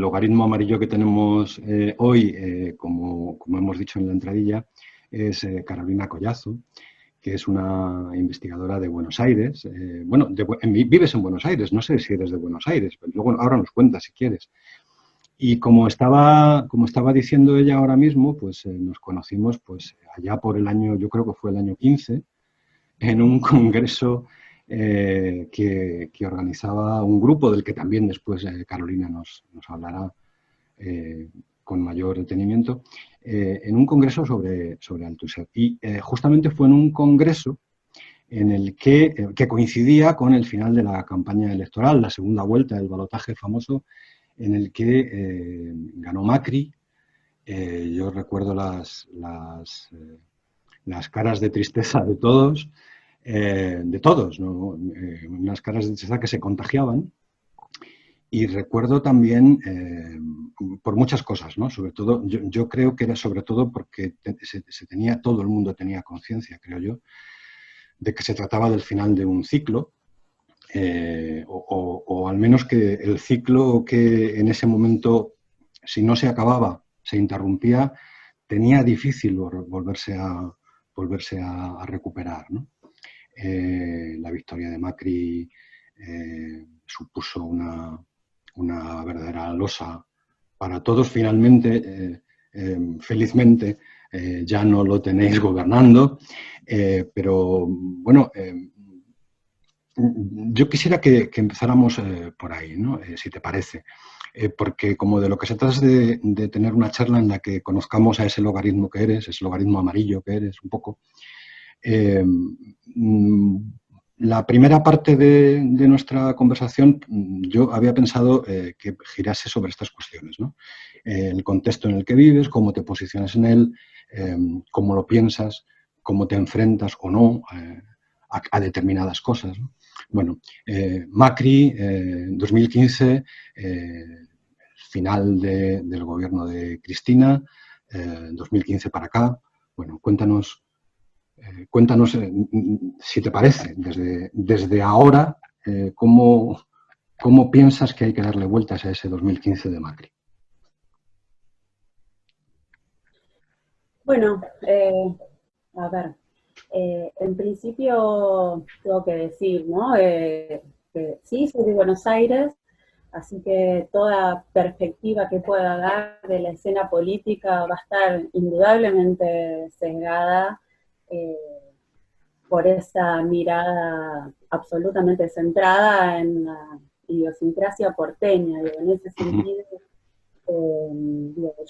logaritmo amarillo que tenemos hoy, como hemos dicho en la entradilla, es Carolina Collazo, que es una investigadora de Buenos Aires. Vives en Buenos Aires, no sé si eres de Buenos Aires, pero luego ahora nos cuentas si quieres. Y como estaba diciendo ella ahora mismo, pues nos conocimos pues allá por el año, yo creo que fue el año 15, en un congreso que organizaba un grupo del que también después Carolina nos hablará con mayor detenimiento, en un congreso sobre Althusser. Y justamente fue en un congreso en el que coincidía con el final de la campaña electoral, la segunda vuelta del balotaje famoso, en el que ganó Macri. Yo recuerdo las caras de tristeza de todos, ¿no? Unas caras de tristeza que se contagiaban. Y recuerdo también, por muchas cosas, ¿no? Sobre todo, yo creo que era sobre todo porque todo el mundo tenía conciencia, creo yo, de que se trataba del final de un ciclo, o al menos que el ciclo que en ese momento, si no se acababa, se interrumpía, tenía difícil volverse a recuperar, ¿no? La victoria de Macri supuso una verdadera losa para todos. Finalmente, felizmente, ya no lo tenéis gobernando, pero bueno, yo quisiera que empezáramos por ahí, ¿no? Si te parece. Porque como de lo que se trata es de tener una charla en la que conozcamos a ese logaritmo que eres, ese logaritmo amarillo que eres, un poco. La primera parte de nuestra conversación, yo había pensado que girase sobre estas cuestiones, ¿no? El contexto en el que vives, cómo te posicionas en él, cómo lo piensas, cómo te enfrentas o no a determinadas cosas, ¿no? Bueno, Macri, 2015, final del gobierno de Cristina, 2015 para acá. Bueno, cuéntanos, si te parece, desde ahora, cómo piensas que hay que darle vueltas a ese 2015 de Macri. Bueno, a ver, en principio tengo que decir, ¿no? Que sí, soy de Buenos Aires, así que toda perspectiva que pueda dar de la escena política va a estar indudablemente sesgada por esa mirada absolutamente centrada en la idiosincrasia porteña, digo, en ese sentido.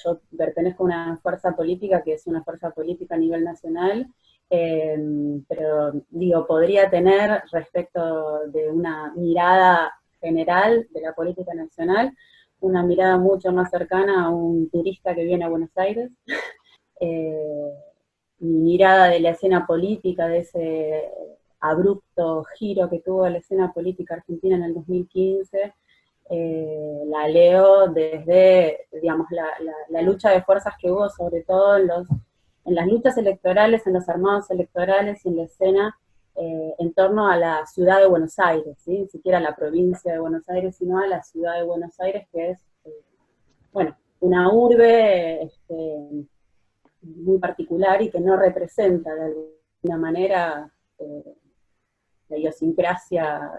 Yo pertenezco a una fuerza política que es una fuerza política a nivel nacional, pero digo, podría tener respecto de una mirada general de la política nacional, una mirada mucho más cercana a un turista que viene a Buenos Aires. Mi mirada de la escena política, de ese abrupto giro que tuvo la escena política argentina en el 2015, la leo desde, digamos, la lucha de fuerzas que hubo, sobre todo en las luchas electorales, en los armados electorales y en la escena en torno a la ciudad de Buenos Aires, ¿sí? Ni siquiera a la provincia de Buenos Aires, sino a la ciudad de Buenos Aires, que es, bueno, una urbe muy particular y que no representa de alguna manera la idiosincrasia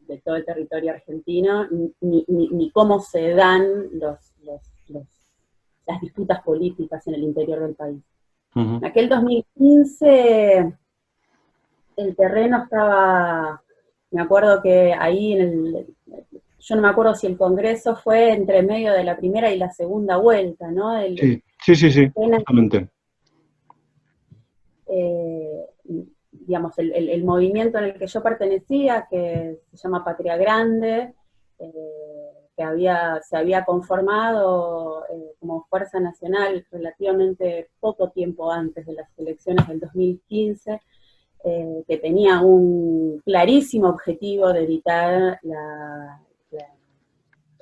de todo el territorio argentino, ni cómo se dan las disputas políticas en el interior del país. Uh-huh. En aquel 2015 el terreno estaba, me acuerdo que ahí yo no me acuerdo si el Congreso fue entre medio de la primera y la segunda vuelta, ¿no? Sí, justamente. Digamos, el movimiento en el que yo pertenecía, que se llama Patria Grande, que se había conformado como fuerza nacional relativamente poco tiempo antes de las elecciones del 2015, que tenía un clarísimo objetivo de evitar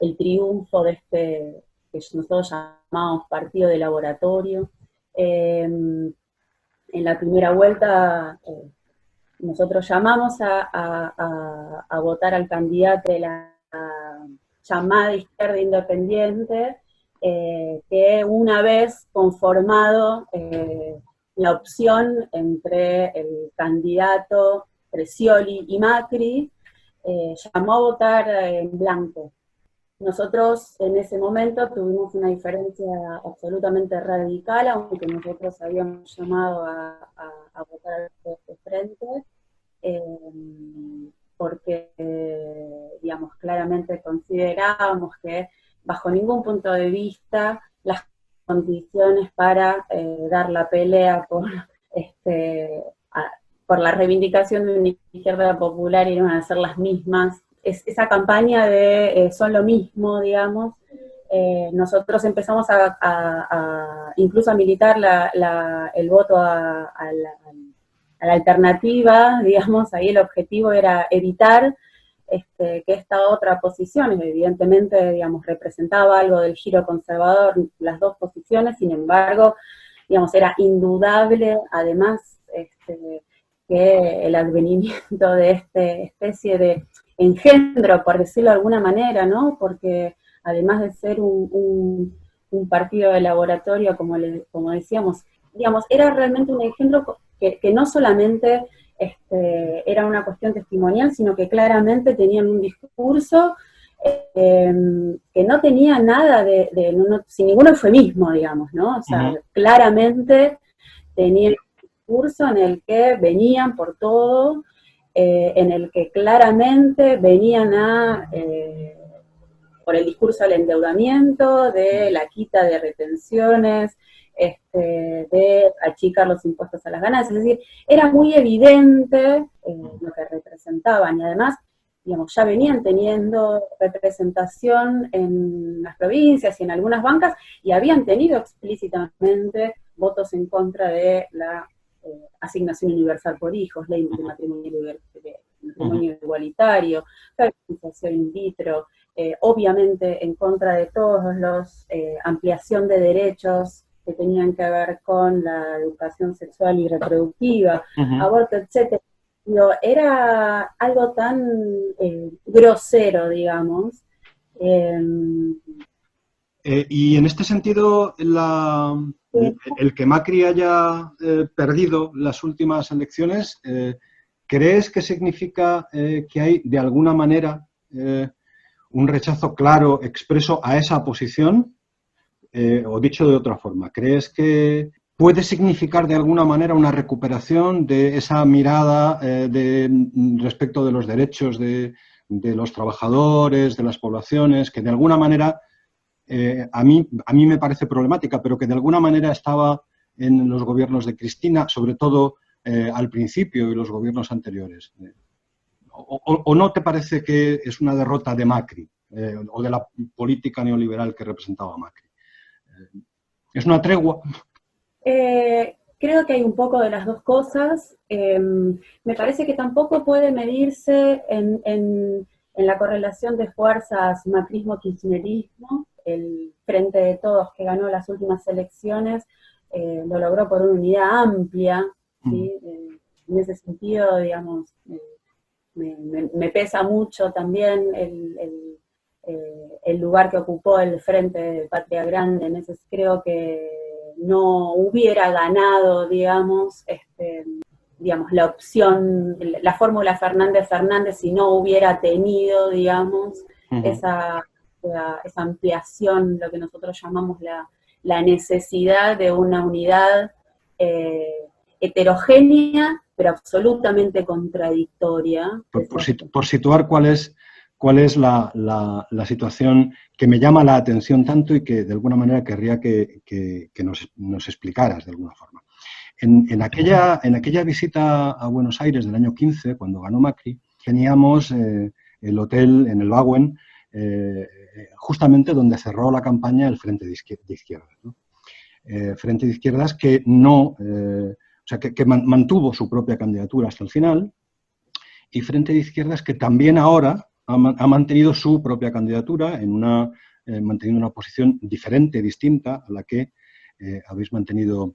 el triunfo de este que nosotros llamamos partido de laboratorio. En la primera vuelta nosotros llamamos a votar al candidato llamada izquierda independiente, que una vez conformado la opción entre el candidato Scioli y Macri, llamó a votar en blanco. Nosotros en ese momento tuvimos una diferencia absolutamente radical, aunque nosotros habíamos llamado a votar de frente, eh, porque, digamos, claramente considerábamos que bajo ningún punto de vista las condiciones para dar la pelea por la reivindicación de una izquierda popular iban a ser las mismas. Esa campaña de son lo mismo, digamos, nosotros empezamos incluso a militar el voto a la alternativa, digamos, ahí el objetivo era evitar que esta otra posición, evidentemente, digamos, representaba algo del giro conservador, las dos posiciones, sin embargo, digamos, era indudable, además, que el advenimiento de esta especie de engendro, por decirlo de alguna manera, ¿no? Porque además de ser un partido de laboratorio, como decíamos, digamos, era realmente un engendro que no solamente era una cuestión testimonial, sino que claramente tenían un discurso que no tenía nada sin ningún eufemismo, digamos, ¿no? O sea, claramente tenían un discurso en el que venían por todo, en el que claramente venían por el discurso del endeudamiento, de la quita de retenciones, de achicar los impuestos a las ganancias, es decir, era muy evidente lo que representaban y además, digamos, ya venían teniendo representación en las provincias y en algunas bancas y habían tenido explícitamente votos en contra de la asignación universal por hijos, ley de matrimonio igualitario, fertilización in vitro, obviamente en contra de todos los ampliación de derechos que tenían que ver con la educación sexual y reproductiva, aborto, etc. Era algo tan grosero, digamos. Y en este sentido, el que Macri haya perdido las últimas elecciones, ¿crees que significa que hay de alguna manera un rechazo claro, expreso a esa posición? O dicho de otra forma, ¿crees que puede significar de alguna manera una recuperación de esa mirada respecto de los derechos de los trabajadores, de las poblaciones, que de alguna manera a mí me parece problemática, pero que de alguna manera estaba en los gobiernos de Cristina, sobre todo al principio y los gobiernos anteriores? ¿O no te parece que es una derrota de Macri o de la política neoliberal que representaba Macri? ¿Es una tregua? Creo que hay un poco de las dos cosas. Me parece que tampoco puede medirse en la correlación de fuerzas macrismo-kirchnerismo. El Frente de Todos, que ganó las últimas elecciones, lo logró por una unidad amplia, ¿sí? En ese sentido, digamos, me pesa mucho también el lugar que ocupó el Frente de Patria Grande. En ese, creo que no hubiera ganado, digamos, la opción, la fórmula Fernández-Fernández si no hubiera tenido, digamos, esa ampliación, lo que nosotros llamamos la necesidad de una unidad heterogénea, pero absolutamente contradictoria. Por situar cuál es la situación que me llama la atención tanto y que de alguna manera querría que nos explicaras de alguna forma. En aquella visita a Buenos Aires del año 15, cuando ganó Macri, teníamos el hotel en el Bauen, justamente donde cerró la campaña el Frente de Izquierdas, ¿no? Frente de Izquierdas que no, que mantuvo su propia candidatura hasta el final, y Frente de Izquierdas que también ahora ha mantenido su propia candidatura manteniendo una posición diferente, distinta a la que habéis mantenido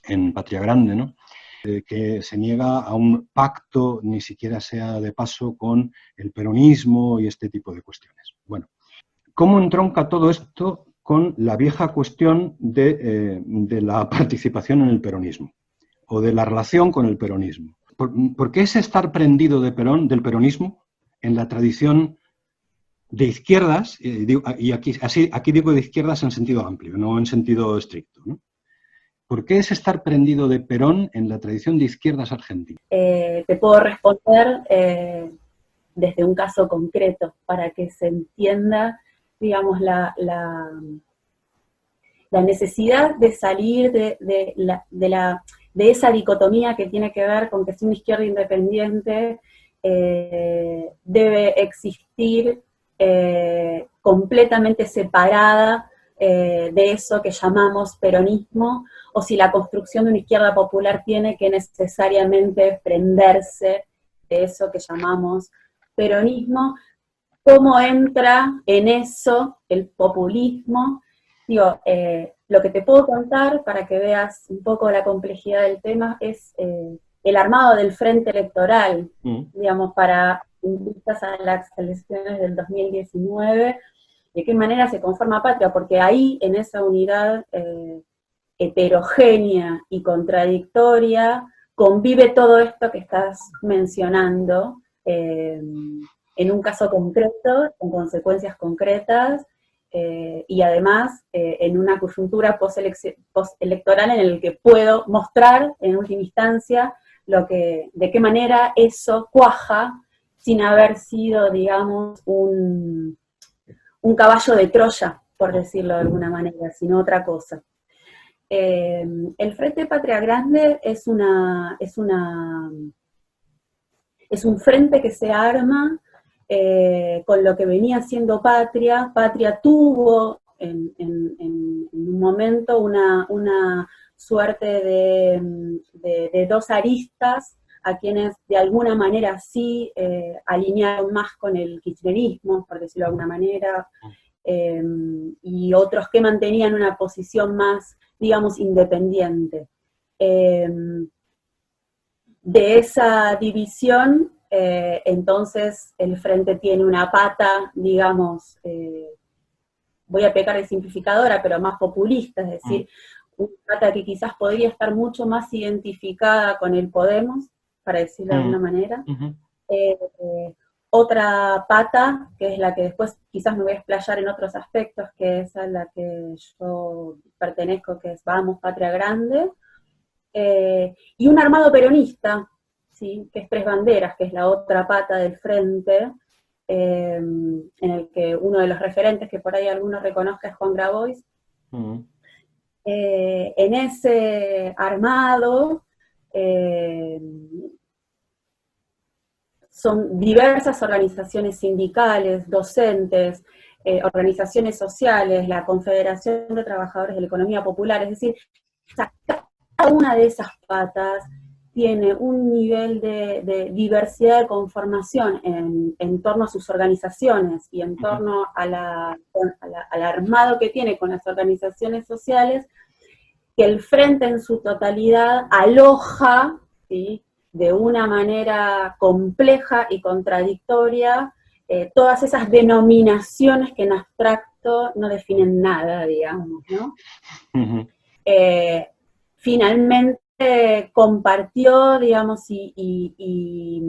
en Patria Grande, ¿no? Que se niega a un pacto, ni siquiera sea de paso, con el peronismo y este tipo de cuestiones. Bueno, ¿cómo entronca todo esto con la vieja cuestión de la participación en el peronismo o de la relación con el peronismo? ¿Por qué ese estar prendido del peronismo en la tradición de izquierdas, y aquí digo de izquierdas en sentido amplio, no en sentido estricto, ¿no? ¿Por qué es estar prendido de Perón en la tradición de izquierdas argentina? Te puedo responder desde un caso concreto para que se entienda, digamos, la necesidad de salir de esa dicotomía que tiene que ver con que si una izquierda independiente debe existir completamente separada de eso que llamamos peronismo, o si la construcción de una izquierda popular tiene que necesariamente prenderse de eso que llamamos peronismo. ¿Cómo entra en eso el populismo? Digo, lo que te puedo contar para que veas un poco la complejidad del tema es el armado del frente electoral, digamos, para vistas a las elecciones del 2019, de qué manera se conforma Patria, porque ahí, en esa unidad heterogénea y contradictoria, convive todo esto que estás mencionando, en un caso concreto, con consecuencias concretas, y además en una coyuntura postelectoral en el que puedo mostrar, en última instancia, de qué manera eso cuaja sin haber sido, digamos, un caballo de Troya, por decirlo de alguna manera, sino otra cosa. El Frente Patria Grande es un frente que se arma con lo que venía siendo Patria. Patria tuvo en un momento una suerte de dos aristas a quienes de alguna manera sí alinearon más con el kirchnerismo, por decirlo de alguna manera, y otros que mantenían una posición más, digamos, independiente. De esa división, entonces el Frente tiene una pata, digamos, voy a pecar de simplificadora, pero más populista, es decir, una pata que quizás podría estar mucho más identificada con el Podemos, para decirlo de alguna manera. Otra pata, que es la que después quizás me voy a explayar en otros aspectos, que es a la que yo pertenezco, que es Vamos, Patria Grande, y un armado peronista, ¿sí? Que es Tres Banderas, que es la otra pata del frente, en el que uno de los referentes, que por ahí algunos reconozca, es Juan Grabois. En ese armado son diversas organizaciones sindicales, docentes, organizaciones sociales, la Confederación de Trabajadores de la Economía Popular, es decir, cada una de esas patas tiene un nivel de diversidad de conformación en torno a sus organizaciones y en torno al armado que tiene con las organizaciones sociales, que el Frente en su totalidad aloja, ¿sí?, de una manera compleja y contradictoria todas esas denominaciones que en abstracto no definen nada, digamos, ¿no? Finalmente compartió, digamos, y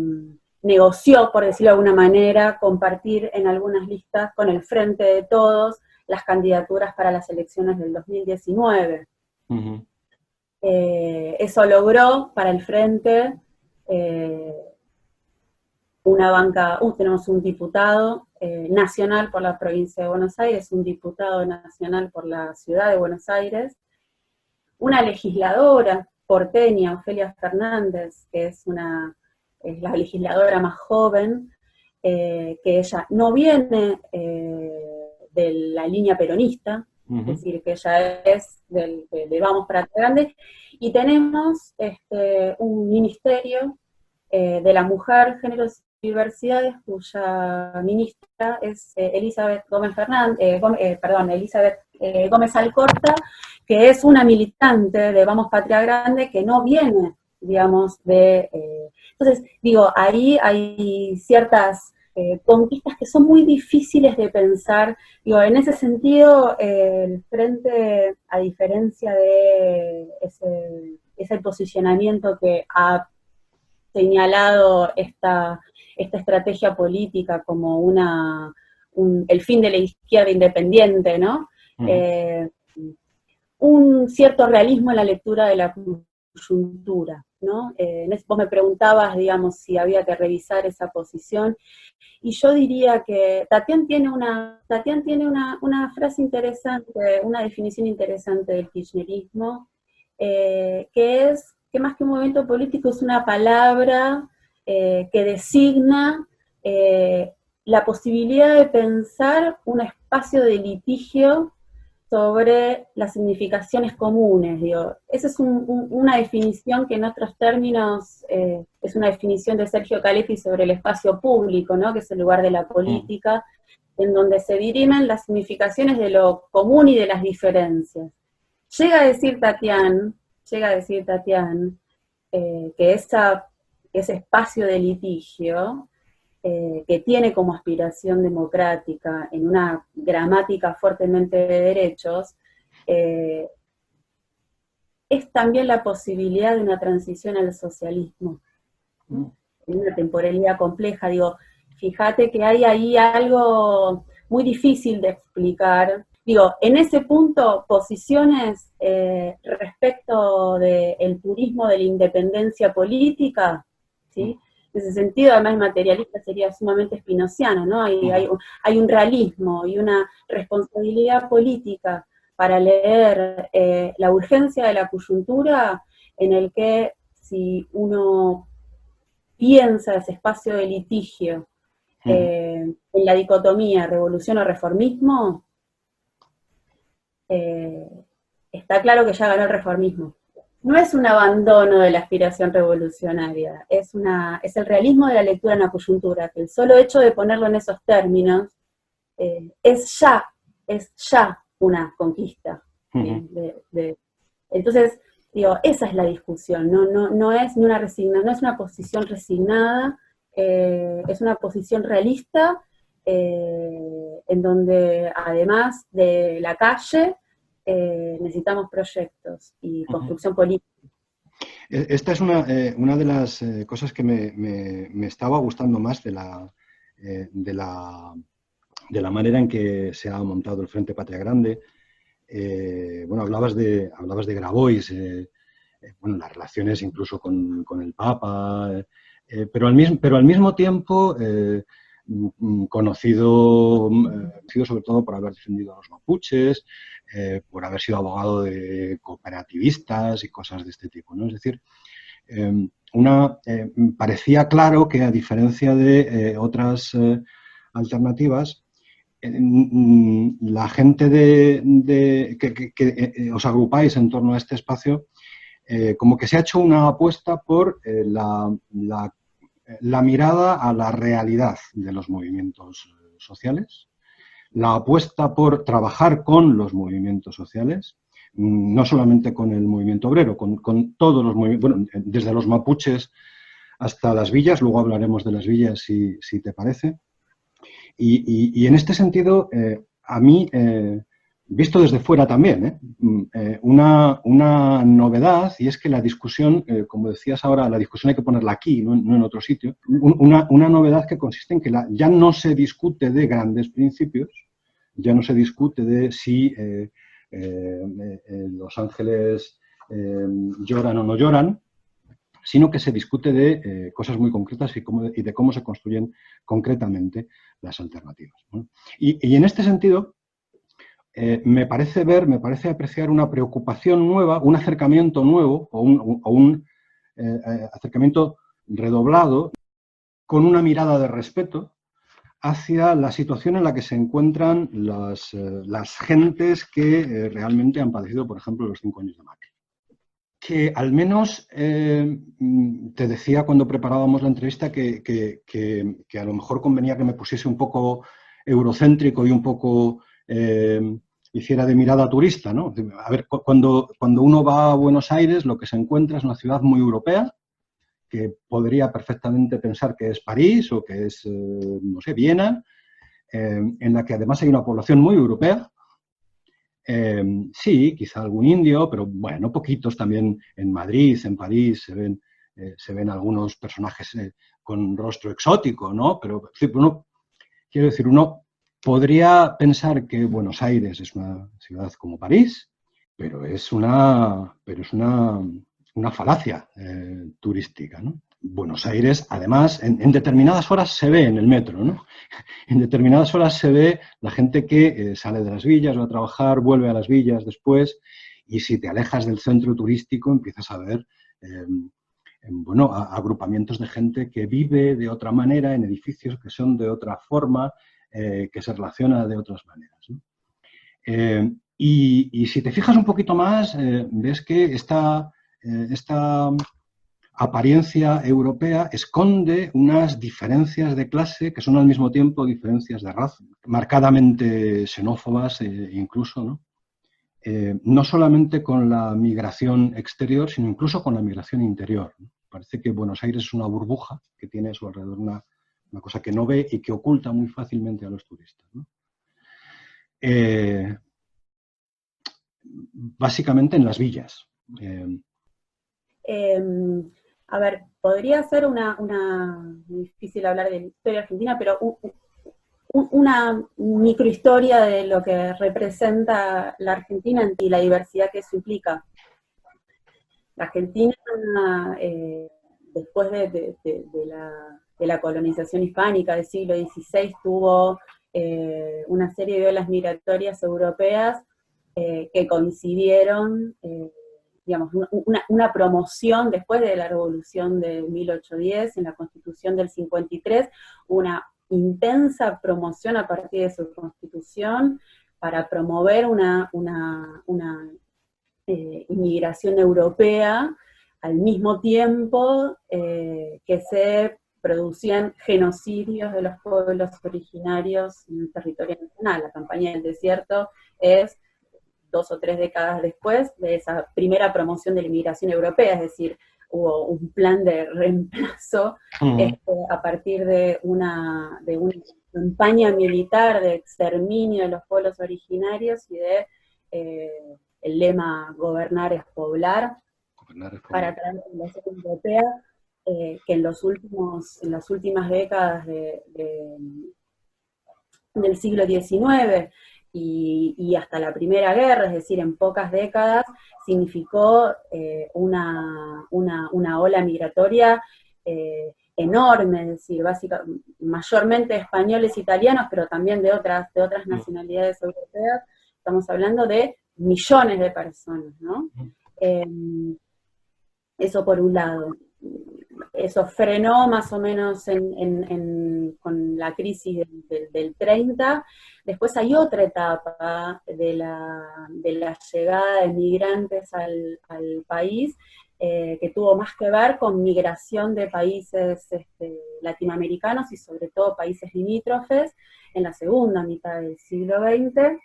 negoció, por decirlo de alguna manera, compartir en algunas listas con el Frente de Todos las candidaturas para las elecciones del 2019. Eso logró para el Frente una banca, tenemos un diputado nacional por la provincia de Buenos Aires, un diputado nacional por la ciudad de Buenos Aires, una legisladora porteña, Ofelia Fernández, que es la legisladora más joven, que ella no viene de la línea peronista, es decir, que ella es de Vamos Patria Grande, y tenemos un ministerio de la mujer, géneros y diversidades, cuya ministra es Elizabeth Gómez Alcorta, que es una militante de Vamos Patria Grande que no viene, digamos, entonces, digo, ahí hay ciertas conquistas que son muy difíciles de pensar. Digo, en ese sentido, el Frente, a diferencia de ese posicionamiento que ha señalado esta estrategia política como el fin de la izquierda independiente, ¿no? Un cierto realismo en la lectura de la coyuntura, ¿no? Vos me preguntabas, digamos, si había que revisar esa posición, y yo diría que Tatiana tiene una frase interesante, una definición interesante del kirchnerismo, que es que más que un movimiento político es una palabra que designa la posibilidad de pensar un espacio de litigio sobre las significaciones comunes, digo. Esa es una definición que en otros términos es una definición de Sergio Caletti sobre el espacio público, ¿no? Que es el lugar de la política, en donde se dirimen las significaciones de lo común y de las diferencias. Llega a decir Tatiana que ese espacio de litigio que tiene como aspiración democrática en una gramática fuertemente de derechos, es también la posibilidad de una transición al socialismo, ¿no? En una temporalidad compleja. Digo, fíjate que hay ahí algo muy difícil de explicar. Digo, en ese punto, posiciones respecto del purismo de la independencia política, ¿sí? En ese sentido, además materialista sería sumamente spinoziano, ¿no? Hay un realismo y una responsabilidad política para leer la urgencia de la coyuntura, en el que si uno piensa ese espacio de litigio en la dicotomía revolución o reformismo, está claro que ya ganó el reformismo. No es un abandono de la aspiración revolucionaria, es el realismo de la lectura en la coyuntura, que el solo hecho de ponerlo en esos términos es ya una conquista. Entonces, digo, esa es la discusión, no es una posición resignada, es una posición realista, en donde además de la calle, necesitamos proyectos y construcción política. Esta es una de las cosas que me estaba gustando más de la manera en que se ha montado el Frente Patria Grande. Bueno, hablabas de Grabois, bueno, las relaciones incluso con el Papa, pero al mismo tiempo conocido sobre todo por haber defendido a los mapuches, por haber sido abogado de cooperativistas y cosas de este tipo, ¿no? Es decir, parecía claro que, a diferencia de otras alternativas, la gente que os agrupáis en torno a este espacio, como que se ha hecho una apuesta por la mirada a la realidad de los movimientos sociales, la apuesta por trabajar con los movimientos sociales, no solamente con el movimiento obrero, con todos los movimientos, bueno, desde los mapuches hasta las villas, luego hablaremos de las villas si te parece. Y en este sentido, a mí, visto desde fuera también, una novedad, y es que la discusión, como decías ahora, la discusión hay que ponerla aquí, no en otro sitio, una novedad que consiste en que ya no se discute de grandes principios, ya no se discute de si los ángeles lloran o no lloran, sino que se discute de cosas muy concretas y de cómo se construyen concretamente las alternativas, ¿no? Y en este sentido, me parece apreciar una preocupación nueva, un acercamiento nuevo o un acercamiento redoblado con una mirada de respeto hacia la situación en la que se encuentran las gentes que realmente han padecido, por ejemplo, los 5 años de Macri. Que al menos, te decía cuando preparábamos la entrevista que a lo mejor convenía que me pusiese un poco eurocéntrico y un poco hiciera de mirada turista, ¿no? A ver, cuando uno va a Buenos Aires, lo que se encuentra es una ciudad muy europea, que podría perfectamente pensar que es París o que es, no sé, Viena, en la que además hay una población muy europea. Sí, quizá algún indio, pero bueno, poquitos también en Madrid, en París, se ven algunos personajes con rostro exótico, ¿no? Pero quiero decir, uno podría pensar que Buenos Aires es una ciudad como París, pero es una falacia turística, ¿no? Buenos Aires, además, en determinadas horas se ve en el metro, ¿no? En determinadas horas se ve la gente que sale de las villas, va a trabajar, vuelve a las villas después, y si te alejas del centro turístico empiezas a ver bueno, agrupamientos de gente que vive de otra manera en edificios que son de otra forma, que se relaciona de otras maneras, ¿no? Y si te fijas un poquito más, ves que esta apariencia europea esconde unas diferencias de clase que son al mismo tiempo diferencias de raza, marcadamente xenófobas incluso, ¿no? No solamente con la migración exterior, sino incluso con la migración interior, ¿no? Parece que Buenos Aires es una burbuja que tiene a su alrededor una cosa que no ve y que oculta muy fácilmente a los turistas, ¿no? Básicamente en las villas. A ver, podría ser difícil hablar de la historia argentina, pero una microhistoria de lo que representa la Argentina y la diversidad que eso implica. La Argentina, después de la colonización hispánica del siglo XVI, tuvo una serie de olas migratorias europeas que coincidieron, digamos, una promoción después de la Revolución de 1810, en la Constitución del 53, una intensa promoción a partir de su Constitución para promover una inmigración europea, al mismo tiempo que se producían genocidios de los pueblos originarios en el territorio nacional. La campaña del desierto es 2 o 3 décadas después de esa primera promoción de la inmigración europea, es decir, hubo un plan de reemplazo a partir de una campaña militar de exterminio de los pueblos originarios y de el lema gobernar es poblar, para traer la población europea, que en las últimas décadas del siglo XIX y hasta la Primera Guerra, es decir, en pocas décadas, significó una ola migratoria enorme, es decir, mayormente españoles, italianos, pero también de otras nacionalidades europeas. Estamos hablando de millones de personas, ¿no? Eso por un lado. Eso frenó más o menos con la crisis del 30. Después hay otra etapa de la llegada de migrantes al país, que tuvo más que ver con migración de países latinoamericanos y sobre todo países limítrofes en la segunda mitad del siglo XX.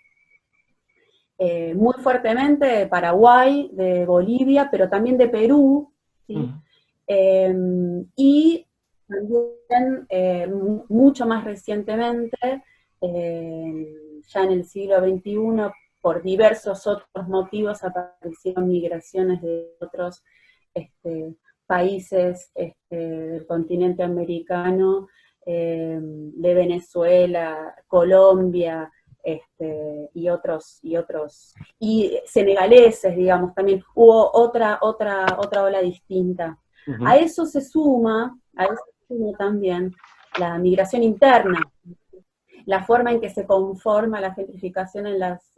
Muy fuertemente de Paraguay, de Bolivia, pero también de Perú, ¿sí? Y también mucho más recientemente, ya en el siglo XXI, por diversos otros motivos aparecieron migraciones de otros países del continente americano, de Venezuela, Colombia, y otros, y senegaleses, digamos, también hubo otra ola distinta. A eso se suma también la migración interna, la forma en que se conforma la gentrificación en las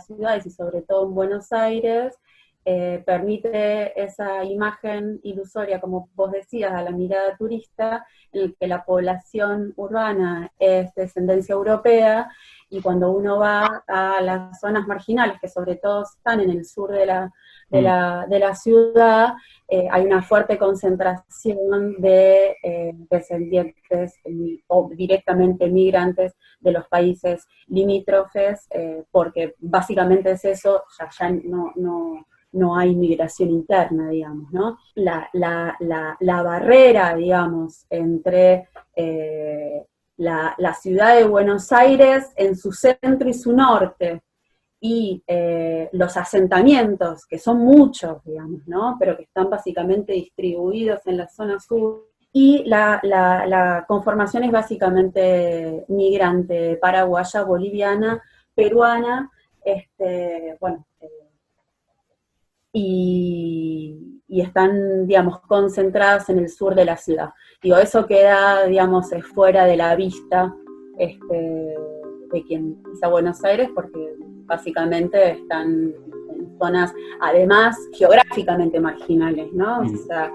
ciudades y sobre todo en Buenos Aires, permite esa imagen ilusoria, como vos decías, a la mirada turista, en el que la población urbana es de descendencia europea, y cuando uno va a las zonas marginales, que sobre todo están en el sur de la ciudad, hay una fuerte concentración de descendientes o directamente migrantes de los países limítrofes, porque básicamente es eso, ya no hay migración interna, digamos, ¿no? La barrera, digamos, entre la ciudad de Buenos Aires en su centro y su norte, y los asentamientos, que son muchos, digamos, ¿no? Pero que están básicamente distribuidos en la zona sur, y la conformación es básicamente migrante, paraguaya, boliviana, peruana, bueno, y están, digamos, concentradas en el sur de la ciudad. Digo, eso queda, digamos, fuera de la vista de quien pisa Buenos Aires, porque básicamente están en zonas, además, geográficamente marginales, ¿no? O sea,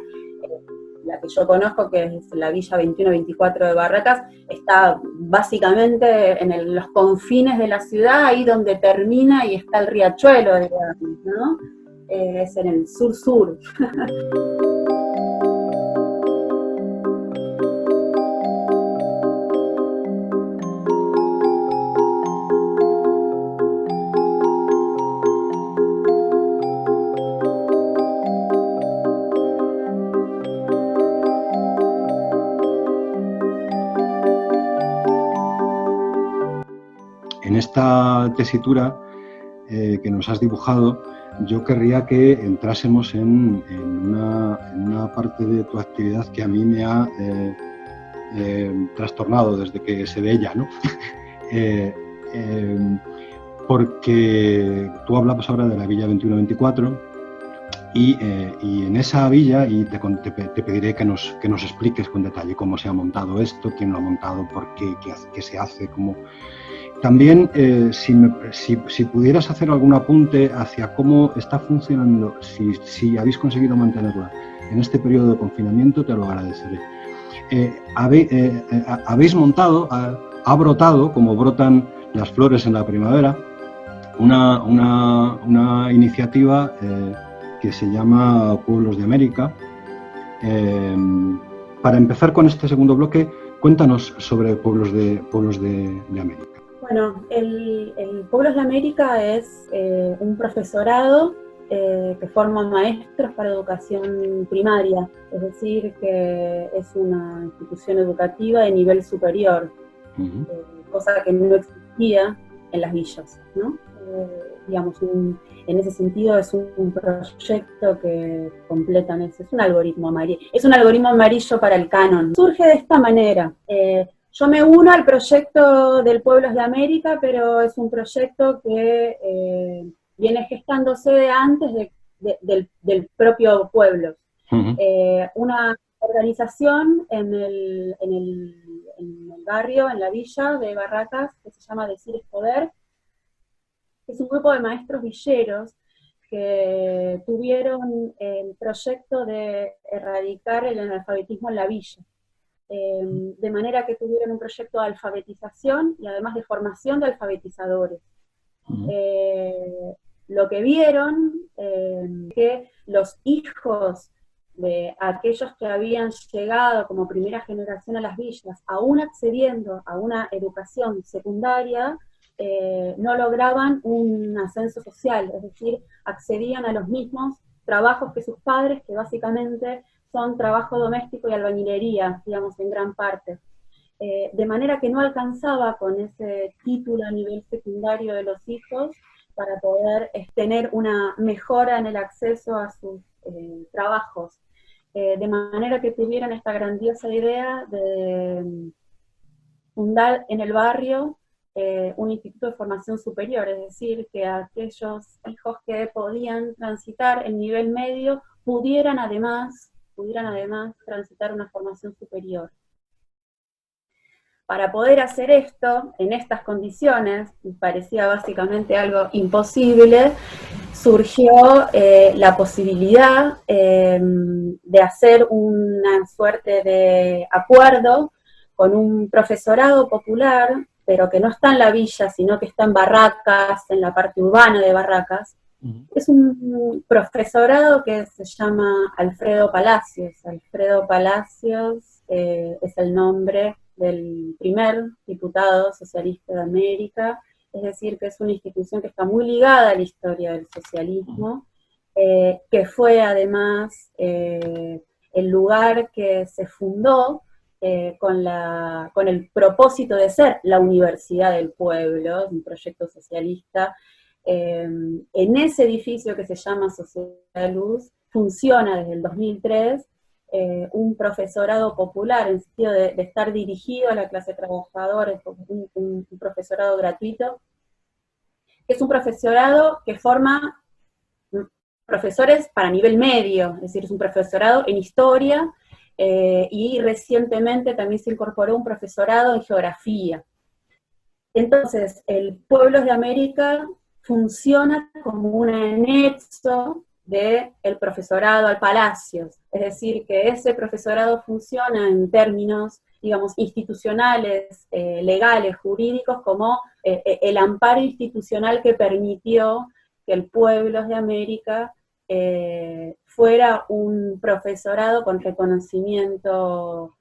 la que yo conozco, que es la Villa 21-24 de Barracas, está básicamente en los confines de la ciudad, ahí donde termina y está el riachuelo, digamos, ¿no? Es en el sur-sur. En esta tesitura que nos has dibujado, yo querría que entrásemos en una parte de tu actividad que a mí me ha trastornado desde que sé de ella, ¿no? Porque tú hablabas ahora de la Villa 21-24 y en esa villa, y te pediré que nos expliques con detalle cómo se ha montado esto, quién lo ha montado, por qué, qué se hace, cómo... También, si pudieras hacer algún apunte hacia cómo está funcionando, si habéis conseguido mantenerla en este periodo de confinamiento, te lo agradeceré. Habéis montado, ha brotado, como brotan las flores en la primavera, una iniciativa que se llama Pueblos de América. Para empezar con este segundo bloque, cuéntanos sobre Pueblos de América. Bueno, el Pueblos de América es un profesorado que forma maestros para educación primaria, es decir, que es una institución educativa de nivel superior, cosa que no existía en las villas, ¿no? Digamos, en ese sentido es un proyecto que completan, es un algoritmo amarillo para el canon. Surge de esta manera. Yo me uno al proyecto del Pueblos de América, pero es un proyecto que viene gestándose de antes del propio pueblo. Una organización en el barrio, en la villa de Barracas, que se llama Decir es Poder, que es un grupo de maestros villeros que tuvieron el proyecto de erradicar el analfabetismo en la villa. De manera que tuvieron un proyecto de alfabetización y además de formación de alfabetizadores. Lo que vieron, que los hijos de aquellos que habían llegado como primera generación a las villas, aún accediendo a una educación secundaria, no lograban un ascenso social, es decir, accedían a los mismos trabajos que sus padres, que básicamente son trabajo doméstico y albañilería, digamos, en gran parte. De manera que no alcanzaba con ese título a nivel secundario de los hijos para poder tener una mejora en el acceso a sus trabajos. De manera que tuvieron esta grandiosa idea de fundar en el barrio un instituto de formación superior, es decir, que aquellos hijos que podían transitar el nivel medio pudieran además transitar una formación superior. Para poder hacer esto, en estas condiciones, parecía básicamente algo imposible, surgió la posibilidad de hacer una suerte de acuerdo con un profesorado popular, pero que no está en la villa, sino que está en Barracas, en la parte urbana de Barracas. Es un profesorado que se llama Alfredo Palacios. Alfredo Palacios es el nombre del primer diputado socialista de América, es decir, que es una institución que está muy ligada a la historia del socialismo, que fue además el lugar que se fundó con el propósito de ser la Universidad del Pueblo, un proyecto socialista. En ese edificio que se llama Sociedad de Luz, funciona desde el 2003 un profesorado popular, en el sentido de estar dirigido a la clase trabajadora, un profesorado gratuito, que es un profesorado que forma profesores para nivel medio, es decir, es un profesorado en historia, y recientemente también se incorporó un profesorado en geografía. Entonces, el Pueblos de América funciona como un anexo del profesorado al Palacios, es decir, que ese profesorado funciona en términos, digamos, institucionales, legales, jurídicos, como el amparo institucional que permitió que el Pueblos de América fuera un profesorado con reconocimiento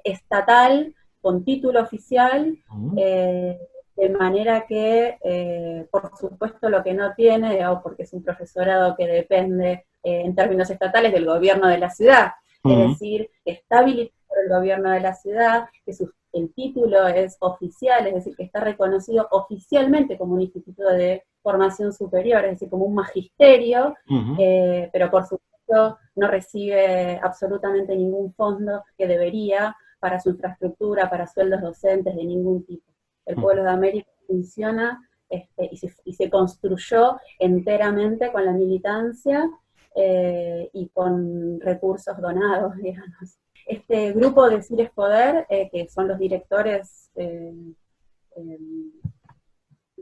estatal, con título oficial, de manera que, por supuesto, lo que no tiene, digamos, porque es un profesorado que depende, en términos estatales, del gobierno de la ciudad, es decir, que está habilitado por el gobierno de la ciudad, que el título es oficial, es decir, que está reconocido oficialmente como un instituto de formación superior, es decir, como un magisterio, pero por supuesto no recibe absolutamente ningún fondo que debería para su infraestructura, para sueldos docentes de ningún tipo. El Pueblo de América funciona y se construyó enteramente con la militancia y con recursos donados, digamos. Este grupo de Decir es Poder, que son los directores,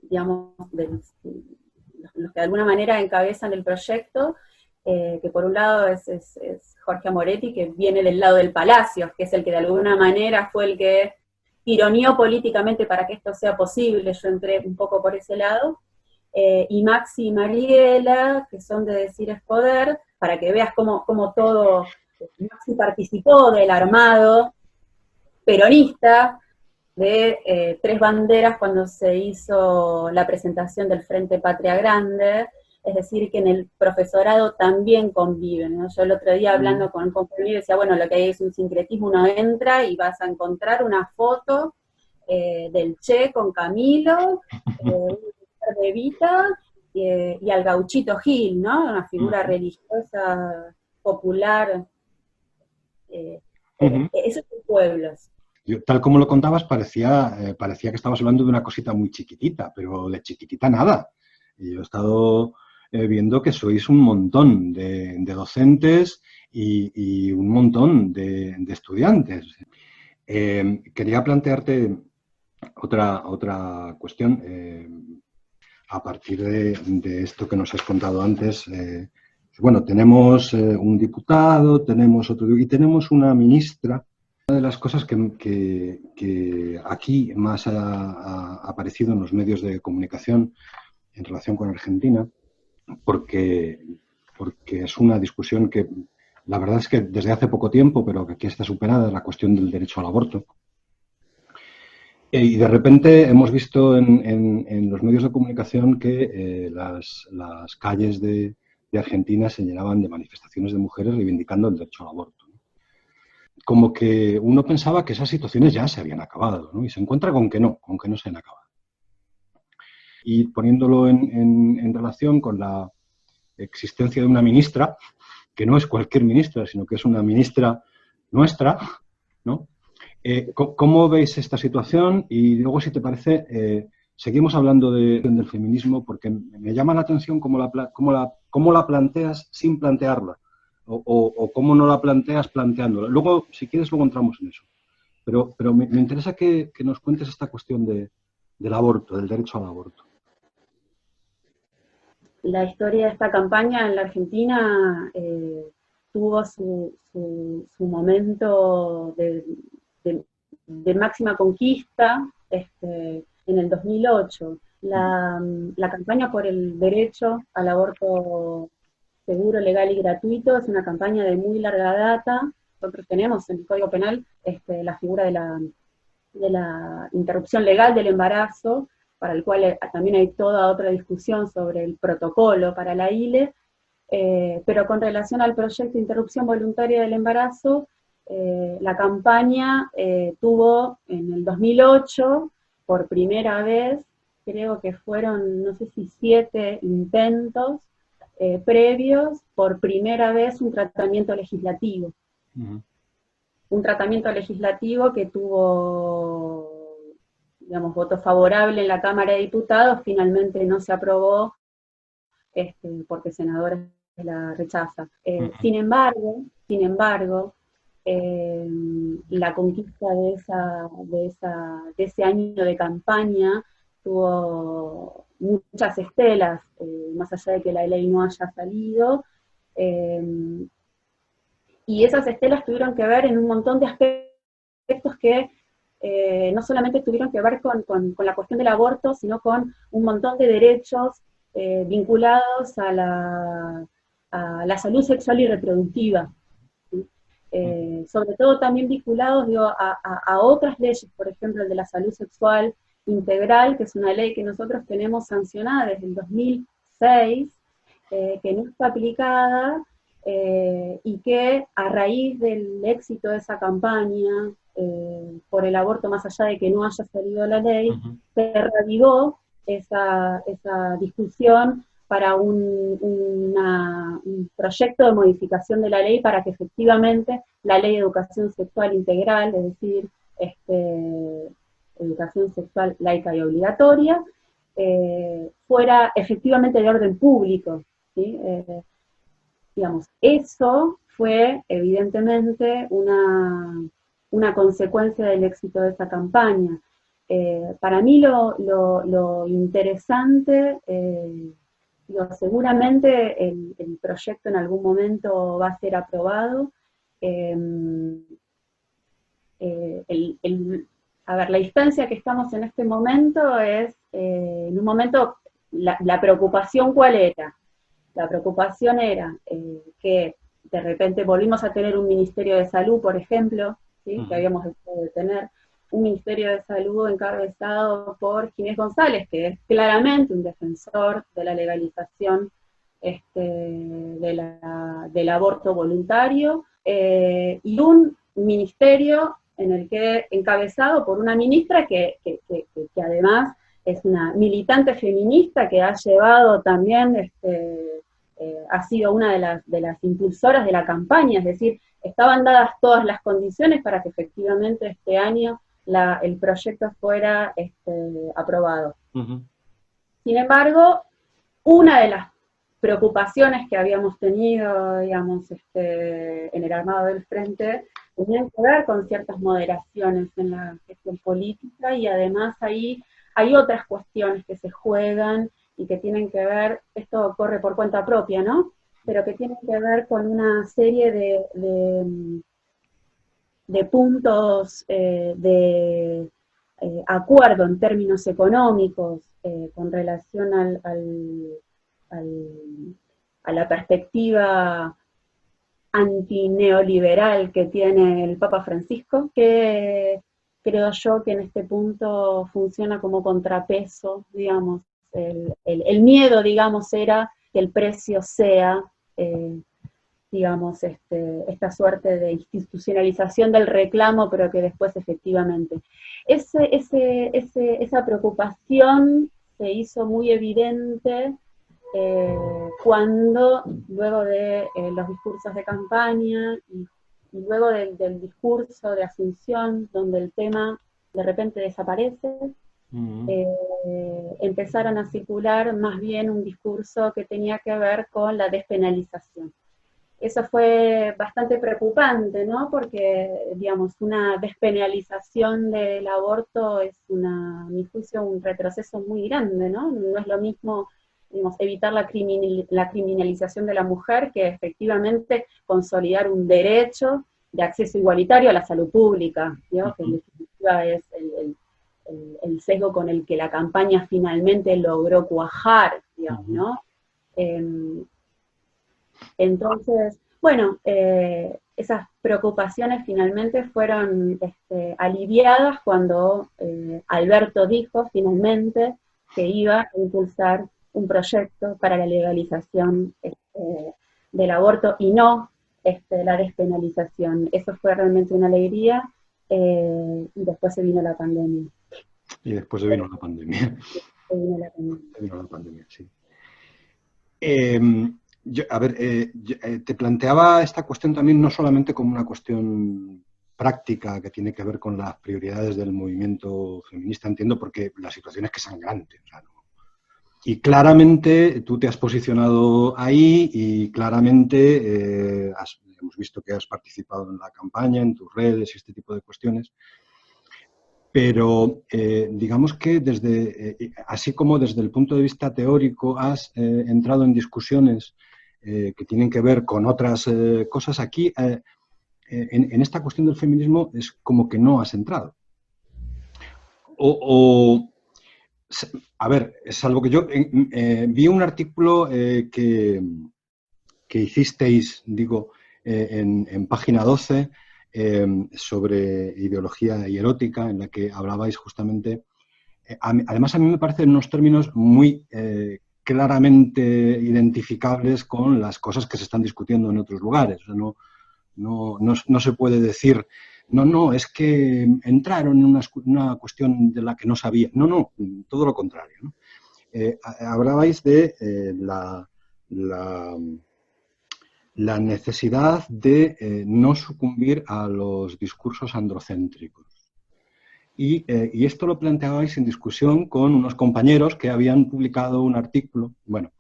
digamos, los que de alguna manera encabezan el proyecto, que por un lado es Jorge Amoretti, que viene del lado del Palacio, que es el que de alguna manera fue el que tironeó políticamente para que esto sea posible, yo entré un poco por ese lado, y Maxi y Mariela, que son de Decir es Poder, para que veas cómo todo, Maxi participó del armado peronista de Tres Banderas cuando se hizo la presentación del Frente Patria Grande, es decir, que en el profesorado también conviven, ¿no? Yo el otro día hablando con un compañero decía, bueno, lo que hay es un sincretismo, uno entra y vas a encontrar una foto del Che con Camilo, de Evita, y al gauchito Gil, ¿no? Una figura religiosa, popular, esos son pueblos. Tal como lo contabas, parecía que estabas hablando de una cosita muy chiquitita, pero de chiquitita nada. Y yo he estado viendo que sois un montón de docentes y un montón de estudiantes. Quería plantearte otra cuestión. A partir de esto que nos has contado antes, bueno, tenemos un diputado, tenemos otro, y tenemos una ministra. Una de las cosas que aquí más ha aparecido en los medios de comunicación en relación con Argentina, porque es una discusión que la verdad es que desde hace poco tiempo, pero que aquí está superada, es la cuestión del derecho al aborto. Y de repente hemos visto en los medios de comunicación que las calles de Argentina se llenaban de manifestaciones de mujeres reivindicando el derecho al aborto. Como que uno pensaba que esas situaciones ya se habían acabado, ¿no? Y se encuentra con que no se han acabado. Y poniéndolo en relación con la existencia de una ministra, que no es cualquier ministra, sino que es una ministra nuestra, ¿no? ¿Cómo veis esta situación? Y luego, si te parece, seguimos hablando del feminismo, porque me llama la atención cómo la planteas sin plantearla, o cómo no la planteas planteándola. Luego, si quieres, luego entramos en eso. Pero me interesa que nos cuentes esta cuestión del aborto, del derecho al aborto. La historia de esta campaña en la Argentina tuvo su momento de máxima conquista en el 2008. La campaña por el derecho al aborto seguro, legal y gratuito es una campaña de muy larga data. Nosotros tenemos en el Código Penal la figura de la interrupción legal del embarazo, para el cual también hay toda otra discusión sobre el protocolo para la ILE, pero con relación al proyecto de interrupción voluntaria del embarazo, la campaña tuvo en el 2008, por primera vez, creo que fueron, no sé si 7 intentos previos, por primera vez un tratamiento legislativo. Un tratamiento legislativo que tuvo, digamos, voto favorable en la Cámara de Diputados, finalmente no se aprobó, porque senadores la rechaza. Sin embargo, la conquista de ese año de campaña tuvo muchas estelas, más allá de que la ley no haya salido, y esas estelas tuvieron que ver en un montón de aspectos que no solamente tuvieron que ver con la cuestión del aborto, sino con un montón de derechos vinculados a la salud sexual y reproductiva. Sobre todo también vinculados, digo, a otras leyes, por ejemplo, el de la salud sexual integral, que es una ley que nosotros tenemos sancionada desde el 2006, que no está aplicada, y que a raíz del éxito de esa campaña por el aborto, más allá de que no haya salido la ley, se reavivó esa discusión para un proyecto de modificación de la ley para que efectivamente la ley de educación sexual integral, es decir, educación sexual laica y obligatoria, fuera efectivamente de orden público, ¿sí? Digamos, eso fue evidentemente una consecuencia del éxito de esta campaña. Para mí lo interesante, seguramente el proyecto en algún momento va a ser aprobado. A ver, la instancia que estamos en este momento es, en un momento, la preocupación, ¿cuál era? La preocupación era que de repente volvimos a tener un Ministerio de Salud, por ejemplo, ¿sí? Que habíamos dejado de tener, un Ministerio de Salud encabezado por Ginés González, que es claramente un defensor de la legalización del aborto voluntario, y un ministerio en el que encabezado por una ministra que además es una militante feminista que ha llevado también, ha sido una de las impulsoras de la campaña, es decir, estaban dadas todas las condiciones para que efectivamente este año el proyecto fuera aprobado. Sin embargo, una de las preocupaciones que habíamos tenido, digamos, en el armado del frente, tenían que ver con ciertas moderaciones en la gestión política, y además ahí hay otras cuestiones que se juegan y que tienen que ver, esto corre por cuenta propia, ¿no? Pero que tienen que ver con una serie de puntos de acuerdo en términos económicos con relación a la perspectiva antineoliberal que tiene el Papa Francisco, que creo yo que en este punto funciona como contrapeso, digamos. El miedo, digamos, era que el precio sea, digamos, esta suerte de institucionalización del reclamo, pero que después efectivamente. Esa preocupación se hizo muy evidente cuando, luego de los discursos de campaña y luego del discurso de Asunción, donde el tema de repente desaparece, empezaron a circular más bien un discurso que tenía que ver con la despenalización. Eso fue bastante preocupante, ¿no? Porque, digamos, una despenalización del aborto es, a mi juicio, un retroceso muy grande, ¿no? No es lo mismo, digamos, evitar la criminalización de la mujer que efectivamente consolidar un derecho de acceso igualitario a la salud pública, ¿no? Que en definitiva es el sesgo con el que la campaña finalmente logró cuajar, digamos, ¿no? Entonces, bueno, esas preocupaciones finalmente fueron aliviadas cuando Alberto dijo finalmente que iba a impulsar un proyecto para la legalización del aborto y no la despenalización. Eso fue realmente una alegría, y después se vino la pandemia. Y después se vino la pandemia. Se vino la pandemia. Se vino la pandemia, sí. A ver, te planteaba esta cuestión también no solamente como una cuestión práctica que tiene que ver con las prioridades del movimiento feminista, entiendo, porque la situación es que es sangrante. O sea, y claramente tú te has posicionado ahí y claramente hemos visto que has participado en la campaña, en tus redes y este tipo de cuestiones. Pero digamos que así como desde el punto de vista teórico has entrado en discusiones que tienen que ver con otras cosas, aquí en esta cuestión del feminismo es como que no has entrado. A ver, salvo que yo vi un artículo que hicisteis, digo, en página 12, sobre ideología y erótica, en la que hablabais justamente. Además, a mí me parecen unos términos muy claramente identificables con las cosas que se están discutiendo en otros lugares. O sea, no se puede decir, no, es que entraron en una cuestión de la que no sabía. No, todo lo contrario, ¿no? Hablabais de la necesidad de no sucumbir a los discursos androcéntricos. Y esto lo planteabais en discusión con unos compañeros que habían publicado un artículo. Bueno,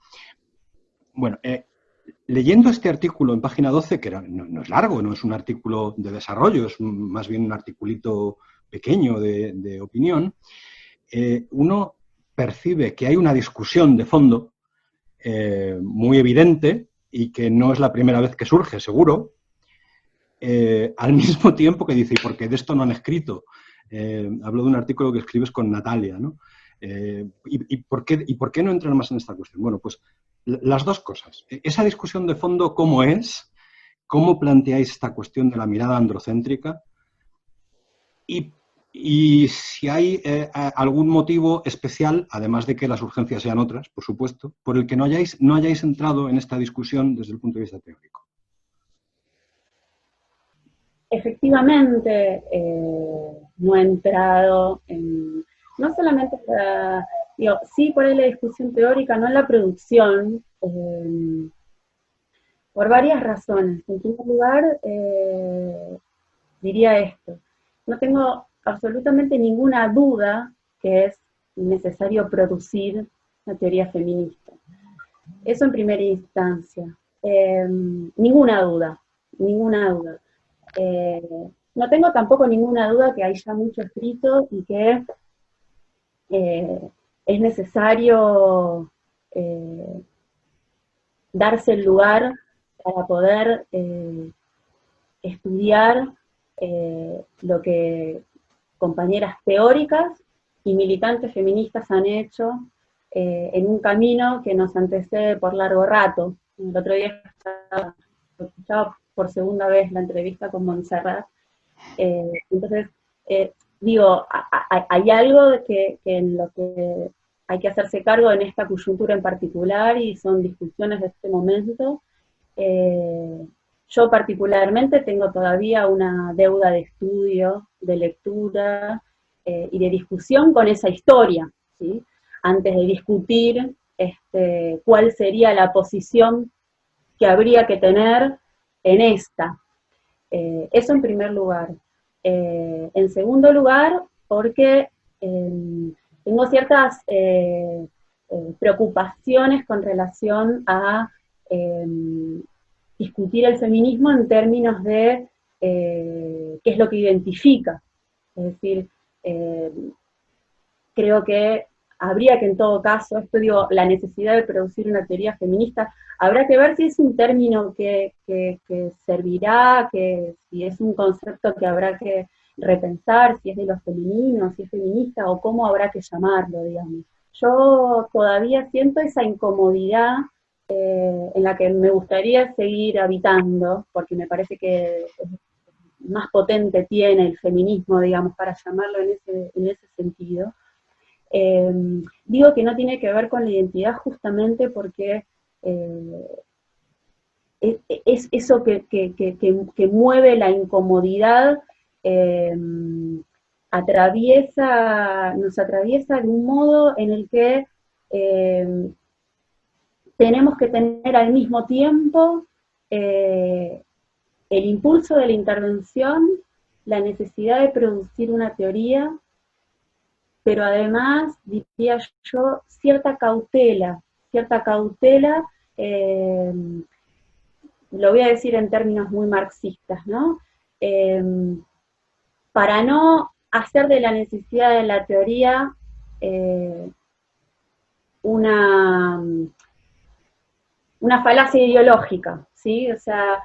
leyendo este artículo en página 12, que no es largo, no es un artículo de desarrollo, es más bien un articulito pequeño de opinión, uno percibe que hay una discusión de fondo muy evidente y que no es la primera vez que surge, seguro, al mismo tiempo que dice, ¿y por qué de esto no han escrito? Hablo de un artículo que escribes con Natalia, ¿no? ¿Y por qué no entran más en esta cuestión? Bueno, pues las dos cosas. Esa discusión de fondo, ¿cómo es? ¿Cómo planteáis esta cuestión de la mirada androcéntrica? Y si hay algún motivo especial, además de que las urgencias sean otras, por supuesto, por el que no hayáis entrado en esta discusión desde el punto de vista teórico. Efectivamente, no he entrado en, no solamente sí por ahí la discusión teórica, no en la producción, por varias razones. En primer lugar, diría esto, no tengo absolutamente ninguna duda que es necesario producir una teoría feminista. Eso en primera instancia. Ninguna duda. No tengo tampoco ninguna duda que hay ya mucho escrito y que es necesario darse el lugar para poder estudiar lo que compañeras teóricas y militantes feministas han hecho en un camino que nos antecede por largo rato. El otro día escuchaba por segunda vez la entrevista con Montserrat. Entonces, digo, hay algo que en lo que hay que hacerse cargo en esta coyuntura en particular y son discusiones de este momento. Yo particularmente tengo todavía una deuda de estudio, de lectura y de discusión con esa historia, ¿sí? Antes de discutir cuál sería la posición que habría que tener en esta. Eso en primer lugar. En segundo lugar, porque tengo ciertas preocupaciones con relación a discutir el feminismo en términos de qué es lo que identifica. Es decir, creo que habría que en todo caso, esto digo, la necesidad de producir una teoría feminista, habrá que ver si es un término que servirá, si es un concepto que habrá que repensar, si es de los femeninos, si es feminista, o cómo habrá que llamarlo, digamos. Yo todavía siento esa incomodidad en la que me gustaría seguir habitando, porque me parece que más potente tiene el feminismo, digamos, para llamarlo en ese sentido. Digo que no tiene que ver con la identidad justamente porque es eso que mueve la incomodidad, nos atraviesa de un modo en el que tenemos que tener al mismo tiempo el impulso de la intervención, la necesidad de producir una teoría, pero además, diría yo, cierta cautela, lo voy a decir en términos muy marxistas, ¿no? Para no hacer de la necesidad de la teoría una falacia ideológica, ¿sí? O sea,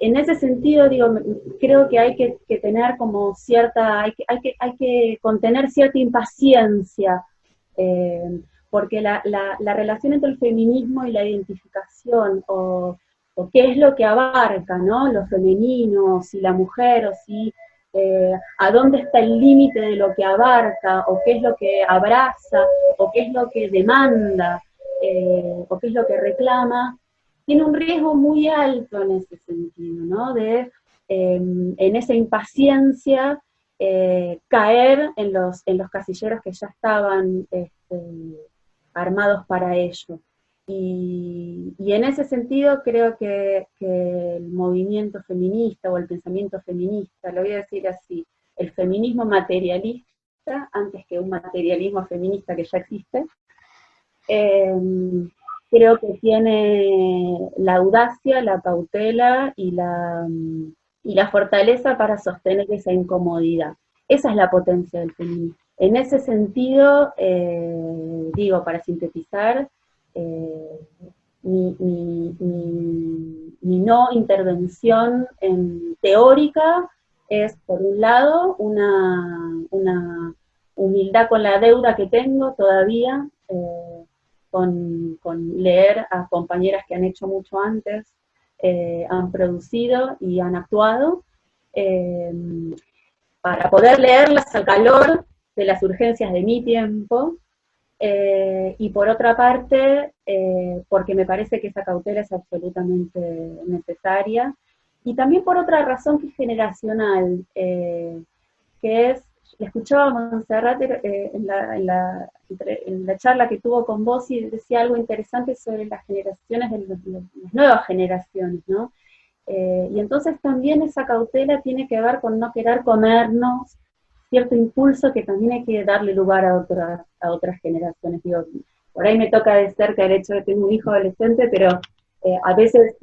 en ese sentido, digo, creo que hay que tener como cierta, hay que contener cierta impaciencia, porque la relación entre el feminismo y la identificación, o qué es lo que abarca, ¿no? Lo femenino, si la mujer, o si a dónde está el límite de lo que abarca, o qué es lo que abraza, o qué es lo que demanda, o qué es lo que reclama, tiene un riesgo muy alto en ese sentido, ¿no? De, en esa impaciencia, caer en los casilleros que ya estaban armados para ello. Y en ese sentido creo que el movimiento feminista o el pensamiento feminista, lo voy a decir así, el feminismo materialista, antes que un materialismo feminista que ya existe, creo que tiene la audacia, la cautela y la fortaleza para sostener esa incomodidad. Esa es la potencia del feminismo. En ese sentido, digo, para sintetizar, mi no intervención teórica es, por un lado, una humildad con la deuda que tengo todavía, con leer a compañeras que han hecho mucho antes, han producido y han actuado, para poder leerlas al calor de las urgencias de mi tiempo, y por otra parte, porque me parece que esa cautela es absolutamente necesaria, y también por otra razón que es generacional, que es, le escuchaba a Montserrat en la charla que tuvo con vos, y decía algo interesante sobre las generaciones, las nuevas generaciones, ¿no? Y entonces también esa cautela tiene que ver con no querer comernos cierto impulso que también hay que darle lugar a otras generaciones. Digo, por ahí me toca de cerca el hecho de tener un hijo adolescente, pero a veces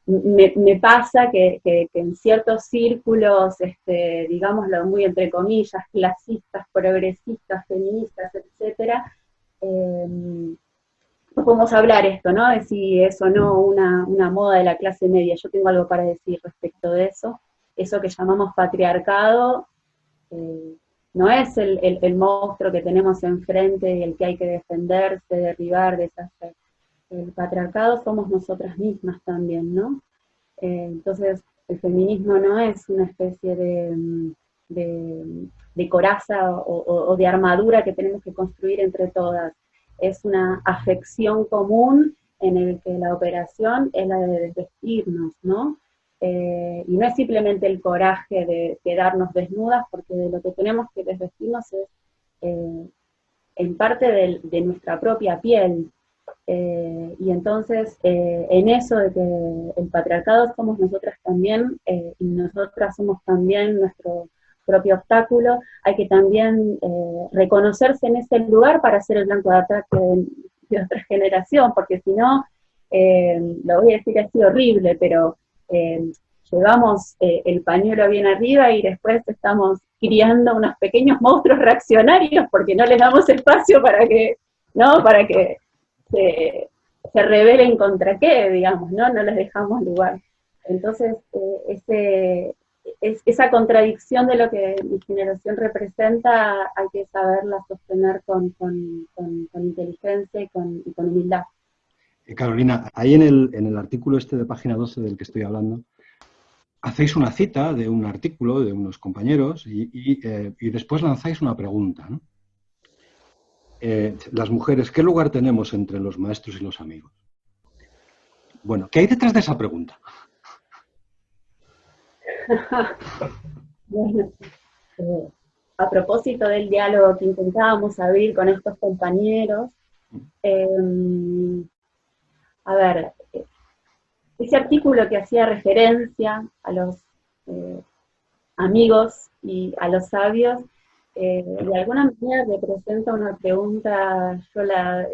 me pasa que en ciertos círculos, digámoslo muy entre comillas, clasistas, progresistas, feministas, etcétera, no podemos hablar esto, ¿no? De si es o no una moda de la clase media. Yo tengo algo para decir respecto de eso. Eso que llamamos patriarcado, no es el monstruo que tenemos enfrente y el que hay que defenderse, derribar, deshacer. El patriarcado somos nosotras mismas también, ¿no? Entonces, el feminismo no es una especie de coraza o de armadura que tenemos que construir entre todas. Es una afección común en el que la operación es la de desvestirnos, ¿no? Y no es simplemente el coraje de quedarnos desnudas, porque de lo que tenemos que desvestirnos es en parte de nuestra propia piel. Y entonces, en eso de que el patriarcado somos nosotras también, y nosotras somos también nuestro propio obstáculo, hay que también reconocerse en ese lugar para ser el blanco de ataque de otra generación, porque si no, lo voy a decir así horrible, pero llevamos el pañuelo bien arriba y después estamos criando unos pequeños monstruos reaccionarios porque no les damos espacio para que, ¿no? Para que se rebelen contra qué, digamos, ¿no? No les dejamos lugar. Entonces, esa contradicción de lo que mi generación representa hay que saberla sostener con inteligencia y con humildad. Carolina, ahí en el artículo este de página 12 del que estoy hablando, hacéis una cita de un artículo de unos compañeros y después lanzáis una pregunta, ¿no? Las mujeres, ¿qué lugar tenemos entre los maestros y los amigos? Bueno, ¿qué hay detrás de esa pregunta? Bueno, a propósito del diálogo que intentábamos abrir con estos compañeros, a ver, ese artículo que hacía referencia a los amigos y a los sabios, de alguna manera representa una pregunta, yo la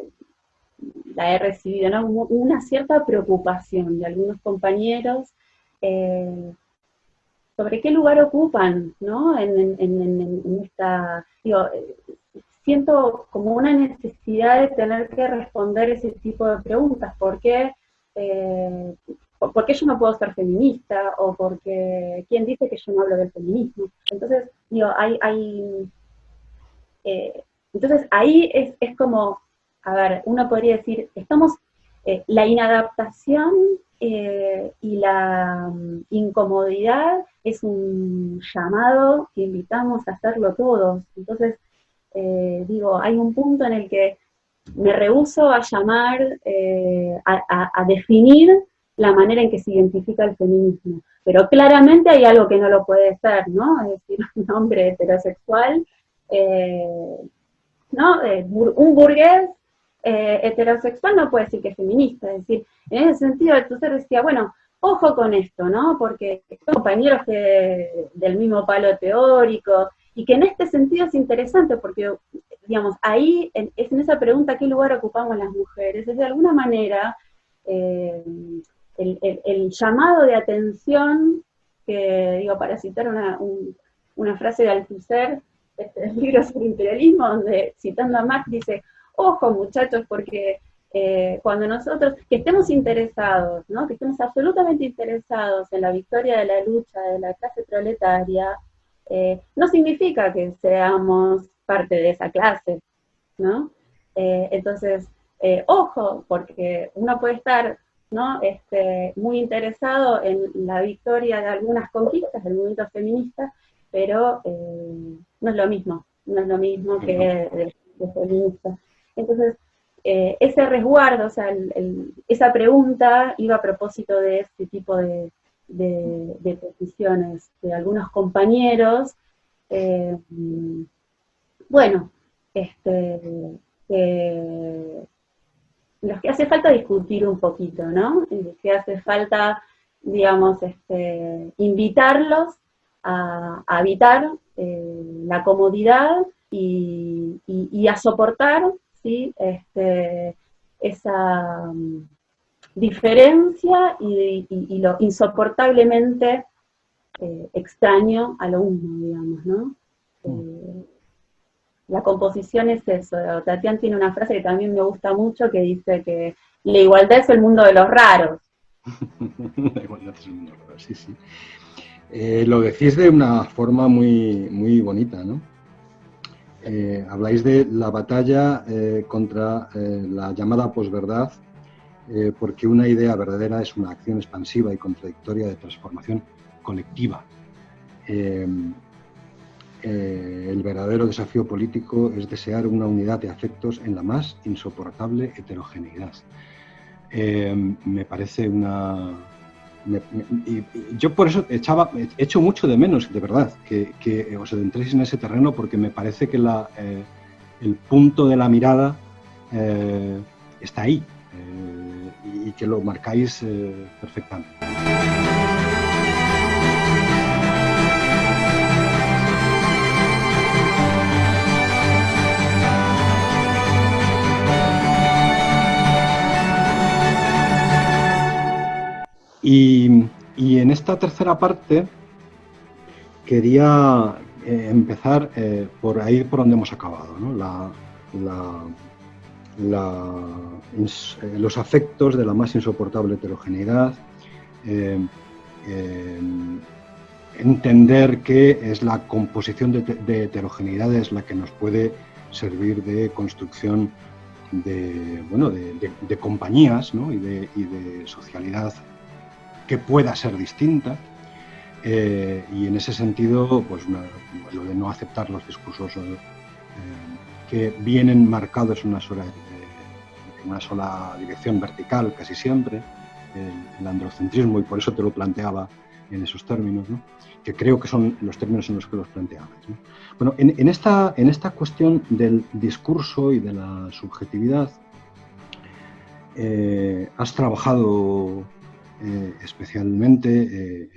he recibido, ¿no? Una cierta preocupación de algunos compañeros sobre qué lugar ocupan, ¿no? En esta, digo, siento como una necesidad de tener que responder ese tipo de preguntas. ¿Por qué yo no puedo ser feminista? O porque, ¿quién dice que yo no hablo del feminismo? Entonces, digo, entonces ahí es como, a ver, uno podría decir, la inadaptación y la incomodidad es un llamado que invitamos a hacerlo todos. Entonces, digo, hay un punto en el que me rehúso a llamar, a definir la manera en que se identifica el feminismo. Pero claramente hay algo que no lo puede ser, ¿no? Es decir, un hombre heterosexual, ¿no? Un burgués heterosexual no puede decir que es feminista. Es decir, en ese sentido, entonces decía, bueno, ojo con esto, ¿no? Porque son compañeros del mismo palo teórico, y que en este sentido es interesante, porque, digamos, ahí, es en esa pregunta, ¿qué lugar ocupamos las mujeres? Es de alguna manera el llamado de atención, que, digo, para citar una frase de Althusser, el libro sobre imperialismo, donde, citando a Marx, dice, ojo muchachos, porque cuando nosotros, que estemos interesados, ¿no? Que estemos absolutamente interesados en la victoria de la lucha de la clase proletaria, no significa que seamos parte de esa clase, ¿no? Entonces, ojo, porque uno puede estar, ¿no? Muy interesado en la victoria de algunas conquistas del movimiento feminista, pero no es lo mismo, que de feminista. Entonces, ese resguardo, o sea, esa pregunta iba a propósito de este tipo de posiciones de algunos compañeros, bueno, los que hace falta discutir un poquito, ¿no? Que hace falta, digamos, invitarlos a habitar la comodidad y a soportar, ¿sí? Esa diferencia y lo insoportablemente extraño a lo uno, digamos, ¿no? La composición es eso. Tatiana tiene una frase que también me gusta mucho, que dice que la igualdad es el mundo de los raros. La igualdad es el mundo de los raros, sí, sí. Lo decís de una forma muy, muy bonita, ¿no? Habláis de la batalla contra la llamada posverdad, porque una idea verdadera es una acción expansiva y contradictoria de transformación colectiva. El verdadero desafío político es desear una unidad de afectos en la más insoportable heterogeneidad. Me parece y yo por eso echo mucho de menos, de verdad, que os adentréis en ese terreno, porque me parece que el punto de la mirada está ahí, y que lo marcáis perfectamente. Y en esta tercera parte quería empezar por ahí por donde hemos acabado, ¿no? Los afectos de la más insoportable heterogeneidad, entender que es la composición de heterogeneidades la que nos puede servir de construcción de compañías, ¿no? y de socialidad que pueda ser distinta, y en ese sentido, pues lo de no aceptar los discursos que vienen marcados en una sola dirección vertical casi siempre, el androcentrismo, y por eso te lo planteaba en esos términos, ¿no? Que creo que son los términos en los que los planteabas, ¿no? Bueno, en esta cuestión del discurso y de la subjetividad, has trabajado especialmente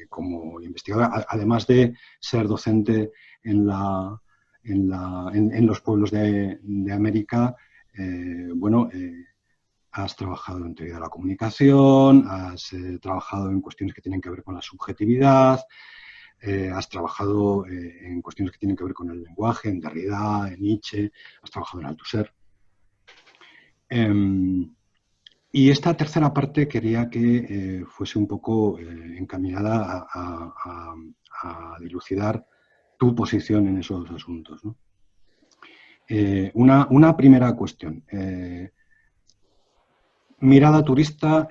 como investigadora, además de ser docente en los pueblos de América. Bueno, has trabajado en teoría de la comunicación, has trabajado en cuestiones que tienen que ver con la subjetividad, has trabajado en cuestiones que tienen que ver con el lenguaje, en Derrida, en Nietzsche, has trabajado en Althusser. Y esta tercera parte quería que fuese un poco encaminada a dilucidar tu posición en esos asuntos, ¿no? Una primera cuestión. Mirada turista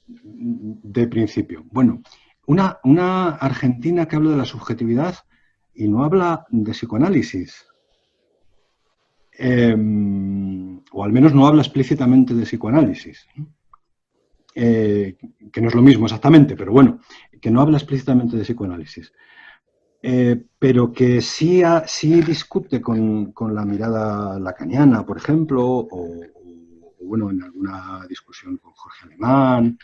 de principio. Bueno, una argentina que habla de la subjetividad y no habla de psicoanálisis. O al menos no habla explícitamente de psicoanálisis, ¿no? Que no es lo mismo exactamente, pero bueno, que no habla explícitamente de psicoanálisis. Pero que sí discute con la mirada lacaniana, por ejemplo, o bueno, en alguna discusión con Jorge Alemán.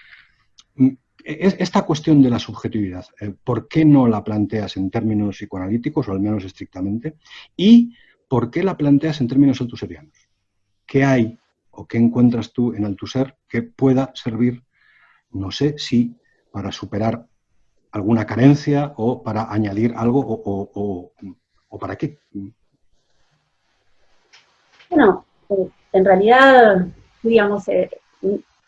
Esta cuestión de la subjetividad, ¿por qué no la planteas en términos psicoanalíticos, o al menos estrictamente? ¿Y por qué la planteas en términos althuserianos? ¿Qué hay o qué encuentras tú en Althusser que pueda servir, no sé si para superar alguna carencia o para añadir algo o para qué? Bueno, en realidad, digamos,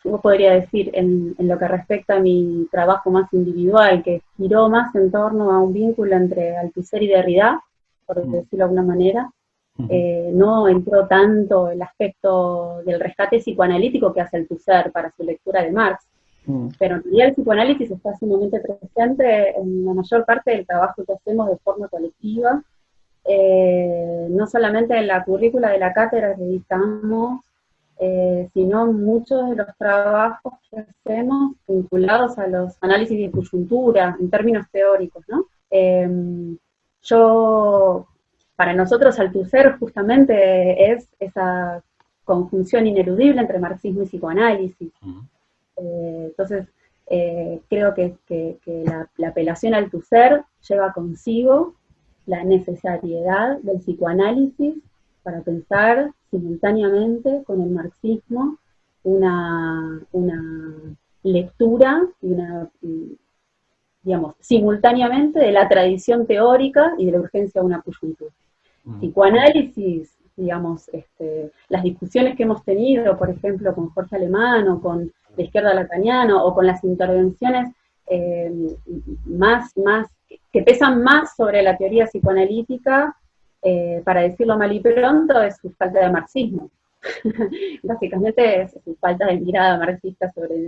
yo podría decir en lo que respecta a mi trabajo más individual, que giró más en torno a un vínculo entre Althusser y Derrida, por decirlo de alguna manera. No entró tanto el aspecto del rescate psicoanalítico que hace Althusser para su lectura de Marx, pero en realidad el psicoanálisis está sumamente presente en la mayor parte del trabajo que hacemos de forma colectiva, no solamente en la currícula de la cátedra que dictamos, sino muchos de los trabajos que hacemos vinculados a los análisis de coyuntura, en términos teóricos, ¿no? Para nosotros Althusser justamente es esa conjunción ineludible entre marxismo y psicoanálisis. Entonces, creo que la apelación al Althusser lleva consigo la necesariedad del psicoanálisis para pensar simultáneamente con el marxismo una lectura, digamos, simultáneamente de la tradición teórica y de la urgencia de una coyuntura. Psicoanálisis, digamos, las discusiones que hemos tenido, por ejemplo, con Jorge Alemán o con la izquierda lacaniana o con las intervenciones que pesan más sobre la teoría psicoanalítica, para decirlo mal y pronto, es su falta de marxismo. Básicamente es su falta de mirada marxista sobre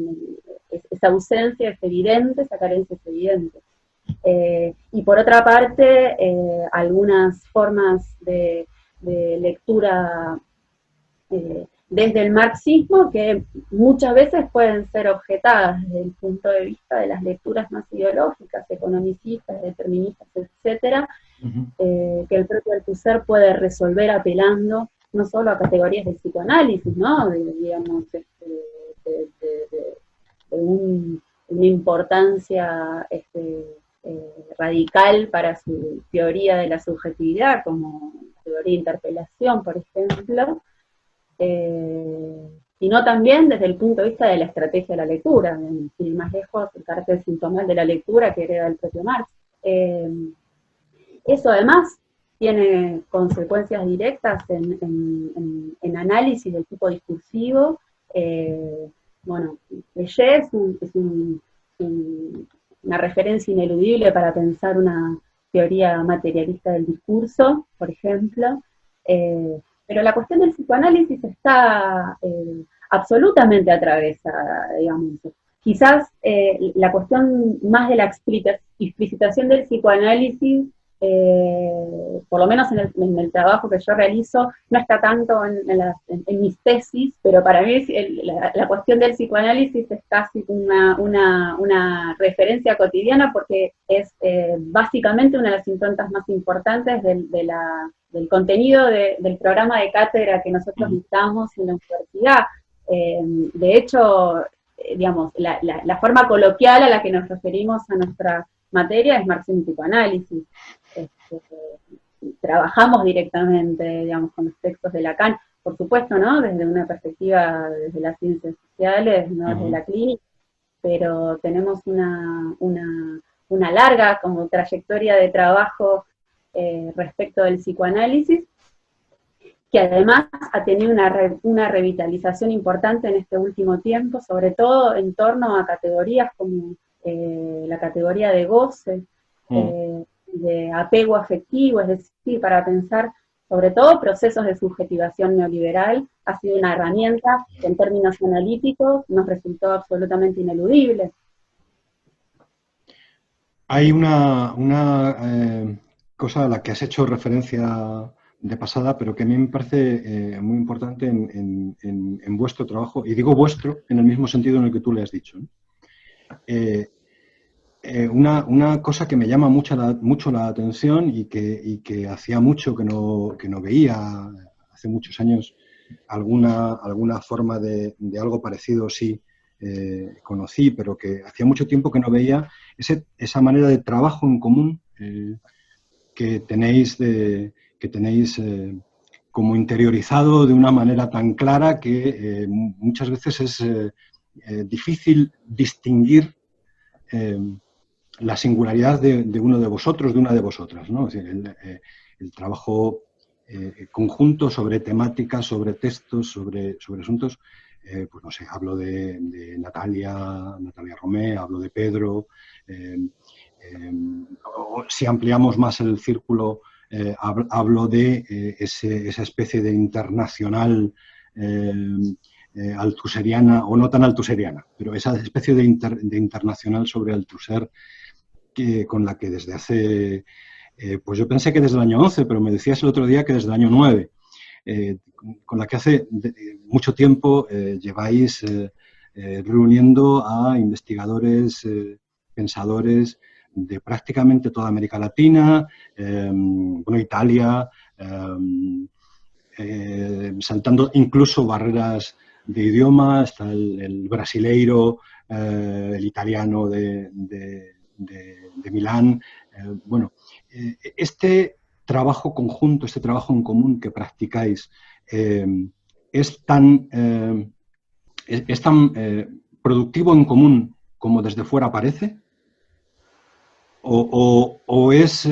esa ausencia es evidente, esa carencia es evidente. Y por otra parte, algunas formas de lectura desde el marxismo que muchas veces pueden ser objetadas desde el punto de vista de las lecturas más ideológicas, economicistas, deterministas, etcétera, que el propio Althusser puede resolver apelando no solo a categorías de psicoanálisis, ¿no? Digamos, una importancia radical para su teoría de la subjetividad, como teoría de interpelación, por ejemplo, sino también desde el punto de vista de la estrategia de la lectura, sin ir más lejos, el carácter sintomal de la lectura que hereda el propio Marx. Eso además tiene consecuencias directas en análisis del tipo discursivo. Bueno, Piaget es una referencia ineludible para pensar una teoría materialista del discurso, por ejemplo, pero la cuestión del psicoanálisis está absolutamente atravesada, digamos. Quizás la cuestión más de la explicitación del psicoanálisis por lo menos en el trabajo que yo realizo, no está tanto en mis tesis, pero para mí la cuestión del psicoanálisis es casi una referencia cotidiana, porque es básicamente una de las improntas más importantes del contenido del programa de cátedra que nosotros dictamos en la universidad. De hecho, digamos, la forma coloquial a la que nos referimos a nuestra materia es marxismo y psicoanálisis. Trabajamos directamente, digamos, con los textos de Lacan, por supuesto, ¿no? Desde una perspectiva, desde las ciencias sociales, no desde la clínica, pero tenemos una larga como trayectoria de trabajo respecto del psicoanálisis, que además ha tenido una revitalización importante en este último tiempo, sobre todo en torno a categorías como la categoría de goce, de apego afectivo, es decir, para pensar sobre todo procesos de subjetivación neoliberal, ha sido una herramienta que en términos analíticos nos resultó absolutamente ineludible. Hay una cosa a la que has hecho referencia de pasada, pero que a mí me parece muy importante en vuestro trabajo, y digo vuestro en el mismo sentido en el que tú le has dicho, ¿no? Una cosa que me llama mucho la atención y que hacía mucho que no veía, hace muchos años, alguna forma de algo parecido sí conocí, pero que hacía mucho tiempo que no veía, esa manera de trabajo en común que tenéis como interiorizado de una manera tan clara que muchas veces es difícil distinguir la singularidad de uno de vosotros, de una de vosotras, ¿no? Es decir, el trabajo conjunto sobre temáticas, sobre textos, sobre asuntos, pues no sé, hablo de Natalia Romé, hablo de Pedro, si ampliamos más el círculo, hablo de esa especie de internacional althuseriana, o no tan althuseriana, pero esa especie de internacional sobre Althusser con la que desde hace, pues yo pensé que desde el año 11, pero me decías el otro día que desde el año 9, con la que hace mucho tiempo lleváis reuniendo a investigadores, pensadores de prácticamente toda América Latina, bueno, Italia, saltando incluso barreras de idioma, está el brasileiro, el italiano de Milán. Bueno, este trabajo conjunto, este trabajo en común que practicáis, es tan productivo en común como desde fuera parece, o es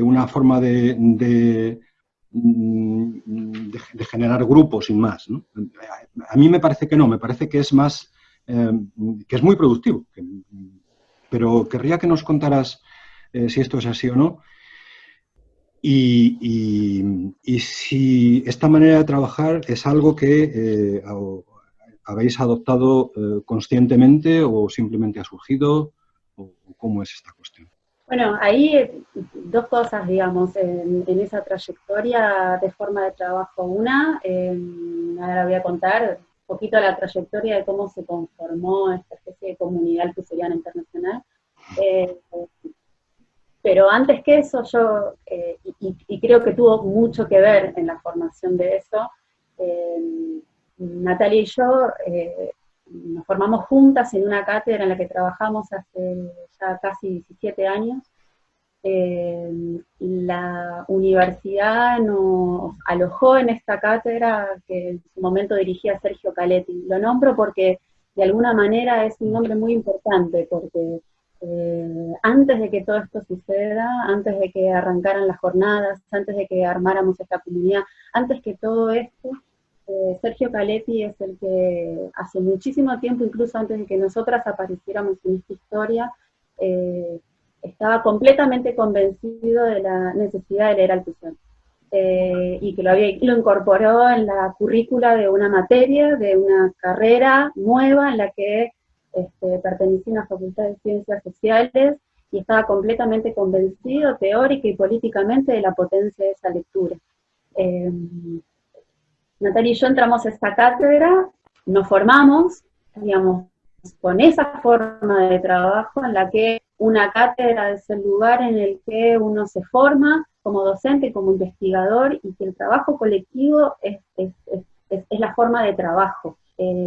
una forma de generar grupos sin más, ¿no? A mí me parece que no, me parece que es más, que es muy productivo, pero querría que nos contaras si esto es así o no, y si esta manera de trabajar es algo que habéis adoptado conscientemente o simplemente ha surgido, o cómo es esta cuestión. Bueno, ahí dos cosas, digamos, en esa trayectoria de forma de trabajo. Una, ahora voy a contar un poquito la trayectoria de cómo se conformó esta especie de comunidad althuseriana internacional. Pero antes que eso, yo, y creo que tuvo mucho que ver en la formación de eso, Natalia y yo nos formamos juntas en una cátedra en la que trabajamos hace ya casi 17 años. La universidad nos alojó en esta cátedra que en su momento dirigía Sergio Caletti. Lo nombro porque de alguna manera es un nombre muy importante, porque antes de que todo esto suceda, antes de que arrancaran las jornadas, antes de que armáramos esta comunidad, antes que todo esto, Sergio Caletti es el que hace muchísimo tiempo, incluso antes de que nosotras apareciéramos en esta historia, estaba completamente convencido de la necesidad de leer Althusser, y que lo incorporó en la currícula de una materia, de una carrera nueva en la que pertenecía a una facultad de ciencias sociales, y estaba completamente convencido, teórica y políticamente, de la potencia de esa lectura. Natalia y yo entramos a esta cátedra, nos formamos, digamos, con esa forma de trabajo en la que una cátedra es el lugar en el que uno se forma como docente, como investigador, y que el trabajo colectivo es la forma de trabajo.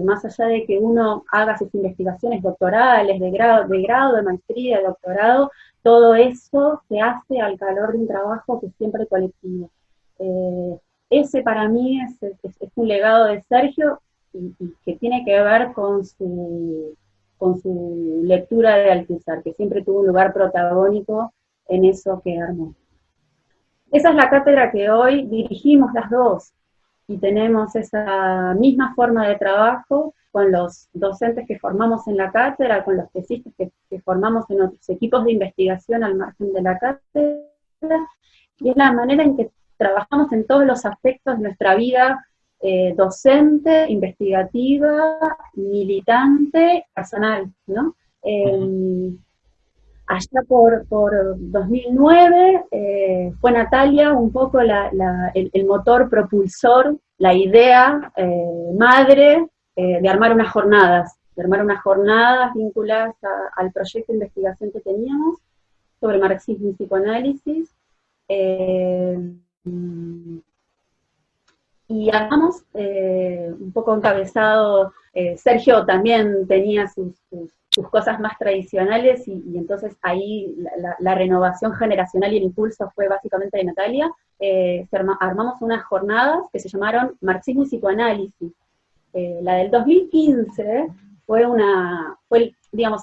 Más allá de que uno haga sus investigaciones doctorales, de grado, de maestría, de doctorado, todo eso se hace al calor de un trabajo que es siempre colectivo. Ese para mí es un legado de Sergio, y que tiene que ver con su lectura de Althusser, que siempre tuvo un lugar protagónico en eso que armó. Esa es la cátedra que hoy dirigimos las dos, y tenemos esa misma forma de trabajo con los docentes que formamos en la cátedra, con los tesistas que formamos en otros equipos de investigación al margen de la cátedra, y es la manera en que trabajamos en todos los aspectos de nuestra vida docente, investigativa, militante, personal, ¿no? Allá por 2009 fue Natalia un poco el motor propulsor, la idea madre de armar unas jornadas vinculadas al proyecto de investigación que teníamos sobre marxismo y psicoanálisis. Y armamos un poco encabezado, Sergio también tenía sus cosas más tradicionales, y entonces ahí la renovación generacional y el impulso fue básicamente de Natalia. Armamos unas jornadas que se llamaron Marxismo y Psicoanálisis. La del 2015 fue digamos,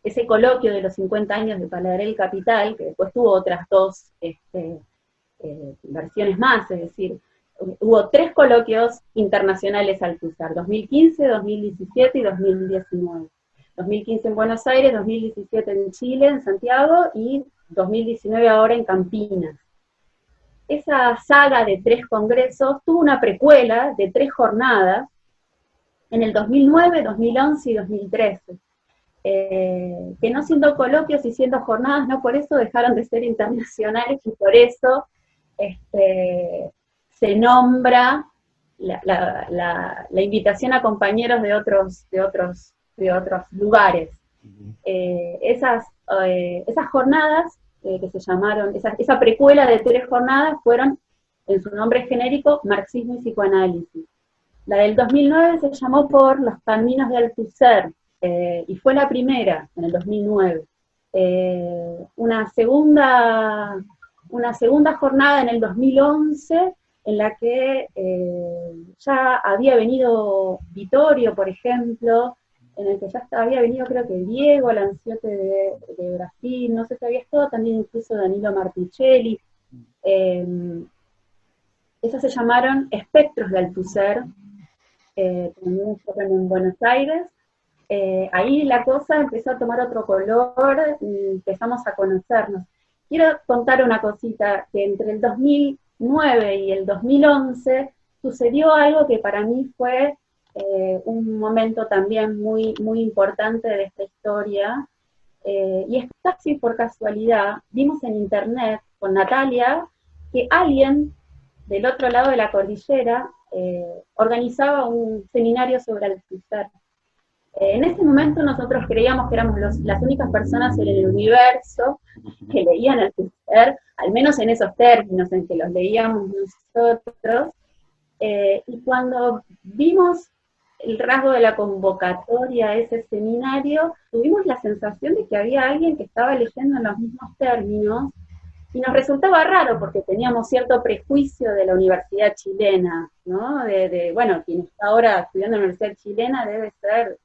ese coloquio de los 50 años de Palabra Capital, que después tuvo otras dos versiones más, es decir, hubo 3 coloquios internacionales Althusser, 2015, 2017 y 2019. 2015 en Buenos Aires, 2017 en Chile, en Santiago, y 2019 ahora en Campinas. Esa saga de 3 congresos tuvo una precuela de 3 jornadas en el 2009, 2011 y 2013. Que no siendo coloquios y siendo jornadas, no por eso dejaron de ser internacionales, y por eso se nombra la invitación a compañeros de otros lugares. Esas jornadas que se llamaron, esa precuela de 3 jornadas fueron, en su nombre genérico, Marxismo y Psicoanálisis. La del 2009 se llamó Por los Caminos de Althusser, y fue la primera, en el 2009. Una segunda jornada en el 2011, en la que ya había venido Vittorio, por ejemplo, en el que ya había venido, creo que Diego Lanciote de Brasil, no sé si había estado también incluso Danilo Martuchelli. Esas se llamaron Espectros de Althusser, también fueron en Buenos Aires. Ahí la cosa empezó a tomar otro color, y empezamos a conocernos. Quiero contar una cosita, que entre el 2009 y el 2011 sucedió algo que para mí fue un momento también muy, muy importante de esta historia, y es casi por casualidad, vimos en internet con Natalia que alguien del otro lado de la cordillera organizaba un seminario sobre Althusser. En ese momento nosotros creíamos que éramos las únicas personas en el universo que leían Althusser, al menos en esos términos en que los leíamos nosotros, y cuando vimos el rasgo de la convocatoria a ese seminario, tuvimos la sensación de que había alguien que estaba leyendo en los mismos términos, y nos resultaba raro porque teníamos cierto prejuicio de la universidad chilena, ¿no? Bueno, quien está ahora estudiando en la universidad chilena debe ser...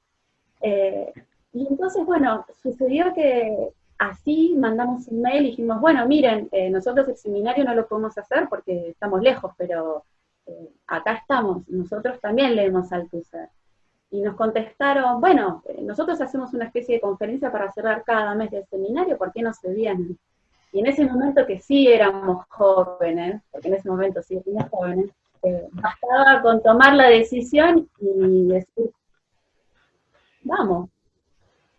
y entonces, bueno, sucedió que así mandamos un mail y dijimos, bueno, miren, nosotros el seminario no lo podemos hacer porque estamos lejos, pero acá estamos, nosotros también leemos Althusser. Y nos contestaron, bueno, nosotros hacemos una especie de conferencia para cerrar cada mes del seminario, ¿por qué no se vienen? Y en ese momento que sí éramos jóvenes, porque en ese momento sí éramos jóvenes, bastaba con tomar la decisión y decir, vamos.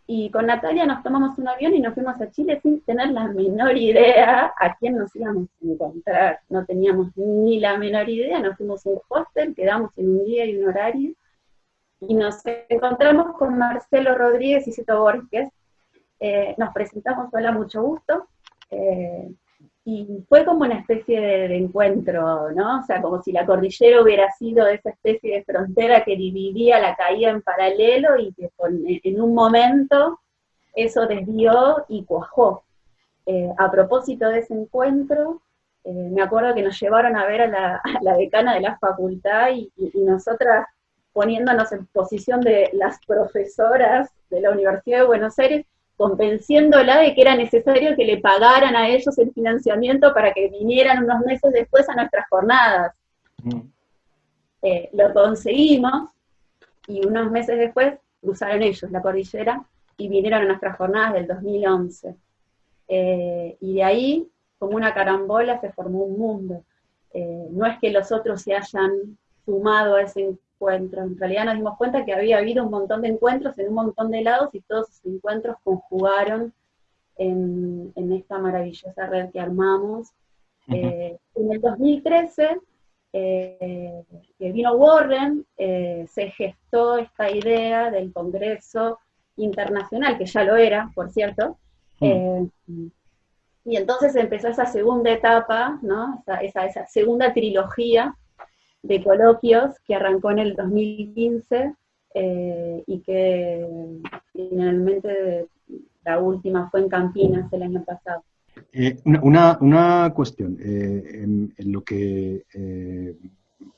Y con Natalia nos tomamos un avión y nos fuimos a Chile sin tener la menor idea a quién nos íbamos a encontrar. No teníamos ni la menor idea, nos fuimos a un hostel, quedamos en un día y un horario, y nos encontramos con Marcelo Rodríguez y Cito Borges. Nos presentamos, hola, mucho gusto, y fue como una especie de encuentro, ¿no? O sea, como si la cordillera hubiera sido esa especie de frontera que dividía la caída en paralelo y que en un momento eso desvió y cuajó. A propósito de ese encuentro, me acuerdo que nos llevaron a ver a la decana de la facultad y nosotras poniéndonos en posición de las profesoras de la Universidad de Buenos Aires, convenciéndola de que era necesario que le pagaran a ellos el financiamiento para que vinieran unos meses después a nuestras jornadas. Lo conseguimos y unos meses después cruzaron ellos la cordillera y vinieron a nuestras jornadas del 2011. Y de ahí, como una carambola, se formó un mundo. No es que los otros se hayan sumado a ese encuentro, en realidad nos dimos cuenta que había habido un montón de encuentros en un montón de lados y todos esos encuentros conjugaron en esta maravillosa red que armamos. En el 2013, que vino Warren, se gestó esta idea del Congreso Internacional, que ya lo era, por cierto, y entonces empezó esa segunda etapa, ¿no? esa segunda trilogía de coloquios que arrancó en el 2015 y que finalmente la última fue en Campinas el año pasado. Una cuestión, en lo que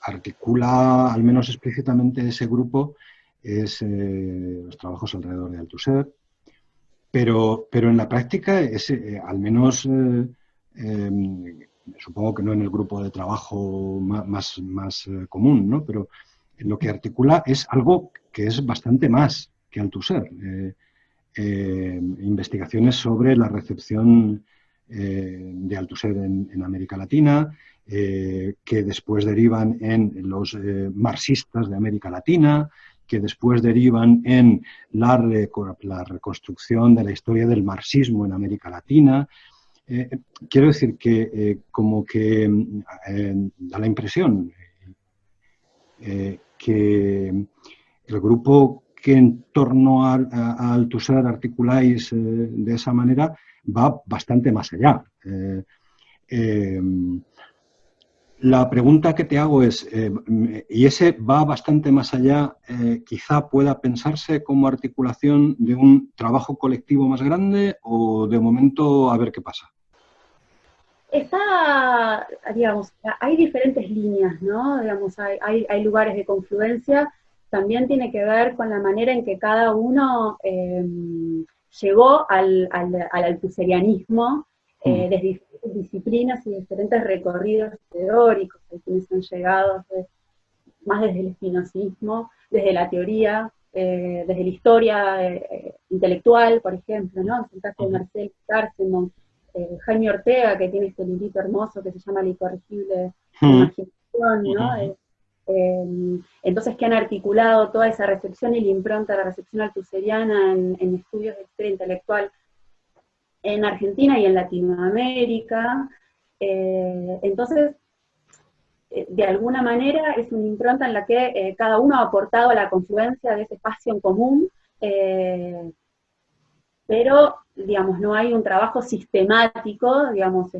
articula, al menos explícitamente, ese grupo, es los trabajos alrededor de Althusser, pero en la práctica, al menos, supongo que no en el grupo de trabajo más común, ¿no? Pero en lo que articula es algo que es bastante más que Althusser. Investigaciones sobre la recepción de Althusser en América Latina, que después derivan en los marxistas de América Latina, que después derivan en la reconstrucción de la historia del marxismo en América Latina. Quiero decir que como que da la impresión que el grupo que en torno a Althusser articuláis de esa manera va bastante más allá. La pregunta que te hago es, ¿y ese va bastante más allá, quizá pueda pensarse como articulación de un trabajo colectivo más grande o de momento a ver qué pasa? Digamos, hay diferentes líneas, ¿no? Digamos, hay lugares de confluencia. También tiene que ver con la manera en que cada uno llegó al althusserianismo desde diferentes disciplinas y diferentes recorridos teóricos. Hay quienes han llegado más desde el espinozismo, desde la teoría, desde la historia intelectual, por ejemplo, ¿no? En el caso de Marcel Cárcemo, Jaime Ortega, que tiene este librito hermoso que se llama La incorregible imaginación, ¿no? Entonces, que han articulado toda esa recepción y la impronta de la recepción althusseriana en estudios de historia intelectual en Argentina y en Latinoamérica. Entonces, de alguna manera es una impronta en la que cada uno ha aportado a la confluencia de ese espacio en común, pero, digamos, no hay un trabajo sistemático, digamos,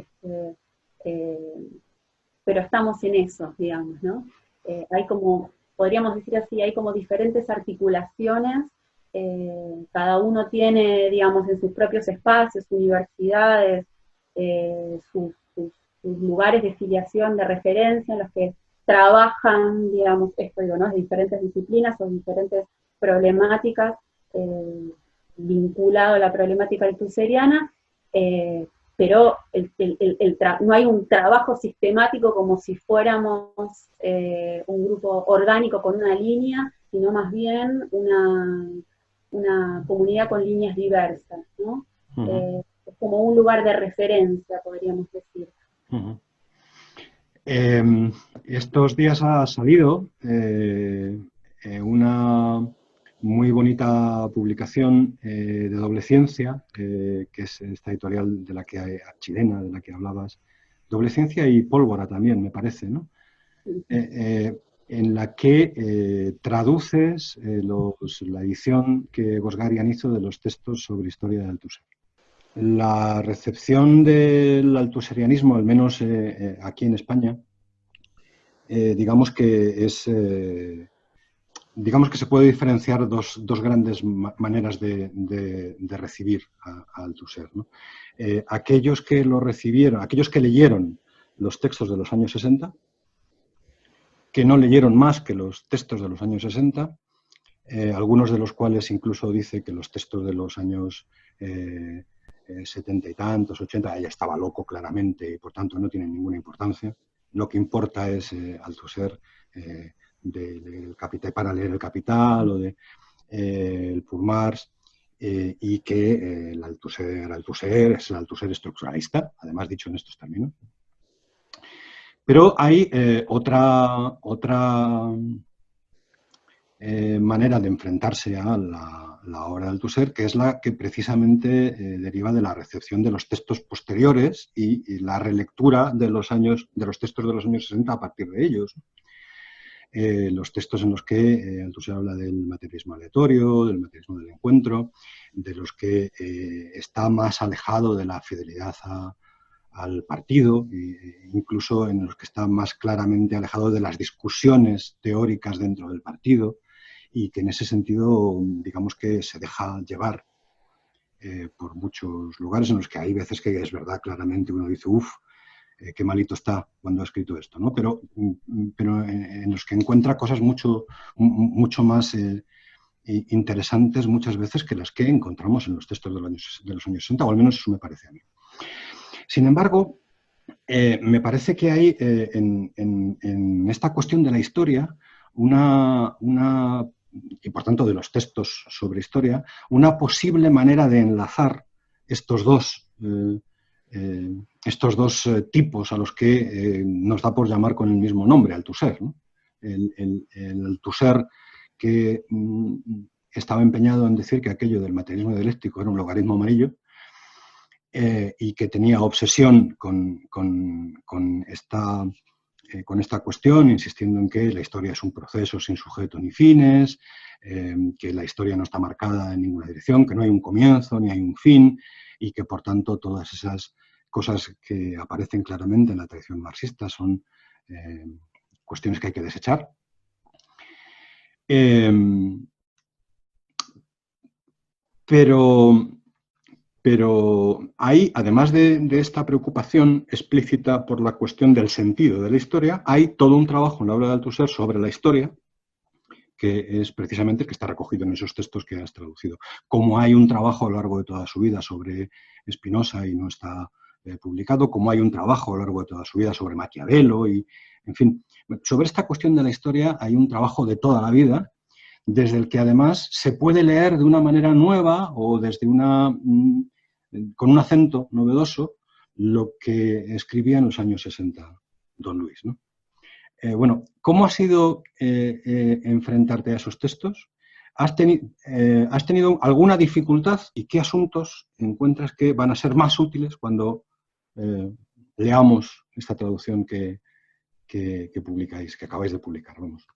pero estamos en eso, digamos, ¿no? Hay como, podríamos decir así, hay como diferentes articulaciones, cada uno tiene, digamos, en sus propios espacios, universidades, sus lugares de filiación, de referencia, en los que trabajan, digamos, esto digo, ¿no? De diferentes disciplinas o diferentes problemáticas, vinculado a la problemática althusseriana, pero no hay un trabajo sistemático como si fuéramos un grupo orgánico con una línea, sino más bien una comunidad con líneas diversas, ¿no? Es como un lugar de referencia, podríamos decir. Estos días ha salido una muy bonita publicación de Doble Ciencia, que es esta editorial chilena de la que hablabas, Doble Ciencia y Pólvora también, me parece, ¿no? En la que traduces la edición que Gosgarian hizo de los textos sobre historia de Althusser. La recepción del althuserianismo, al menos aquí en España, digamos que se puede diferenciar dos grandes maneras de recibir a Althusser, ¿no? Aquellos que lo recibieron, aquellos que leyeron los textos de los años 60, que no leyeron más que los textos de los años 60, algunos de los cuales incluso dice que los textos de los años 70 y tantos, 80, ya estaba loco claramente y por tanto no tienen ninguna importancia. Lo que importa es Althusser para leer el Capital o el Pour Mars, y que el Althusser es el Althusser estructuralista, además dicho en estos términos. Pero hay otra manera de enfrentarse a la obra de Althusser, que es la que precisamente deriva de la recepción de los textos posteriores y la relectura de los textos de los años 60 a partir de ellos. Los textos en los que Althusser habla del materialismo aleatorio, del materialismo del encuentro, de los que está más alejado de la fidelidad al partido, incluso en los que está más claramente alejado de las discusiones teóricas dentro del partido, y que en ese sentido, digamos que se deja llevar por muchos lugares en los que hay veces que es verdad, claramente uno dice, uff, qué malito está cuando ha escrito esto, ¿no? Pero en los que encuentra cosas mucho más interesantes muchas veces que las que encontramos en los textos de los años 60, o al menos eso me parece a mí. Sin embargo, me parece que hay en esta cuestión de la historia y por tanto de los textos sobre historia, una posible manera de enlazar estos dos tipos a los que nos da por llamar con el mismo nombre, Althusser, ¿no? El Althusser que estaba empeñado en decir que aquello del materialismo dialéctico era un logaritmo amarillo, y que tenía obsesión con esta cuestión, insistiendo en que la historia es un proceso sin sujeto ni fines, que la historia no está marcada en ninguna dirección, que no hay un comienzo ni hay un fin, y que por tanto todas esas cosas que aparecen claramente en la tradición marxista son cuestiones que hay que desechar. Pero hay, además de esta preocupación explícita por la cuestión del sentido de la historia, hay todo un trabajo en la obra de Althusser sobre la historia, que es precisamente el que está recogido en esos textos que has traducido. Como hay un trabajo a lo largo de toda su vida sobre Spinoza y no está publicado, como hay un trabajo a lo largo de toda su vida sobre Maquiavelo, y, en fin, sobre esta cuestión de la historia hay un trabajo de toda la vida, desde el que además se puede leer de una manera nueva o con un acento novedoso lo que escribía en los años 60 Don Luis, ¿no? Bueno, ¿cómo ha sido enfrentarte a esos textos? ¿Has tenido alguna dificultad y qué asuntos encuentras que van a ser más útiles cuando leamos esta traducción que publicáis, que acabáis de publicar? Vamos.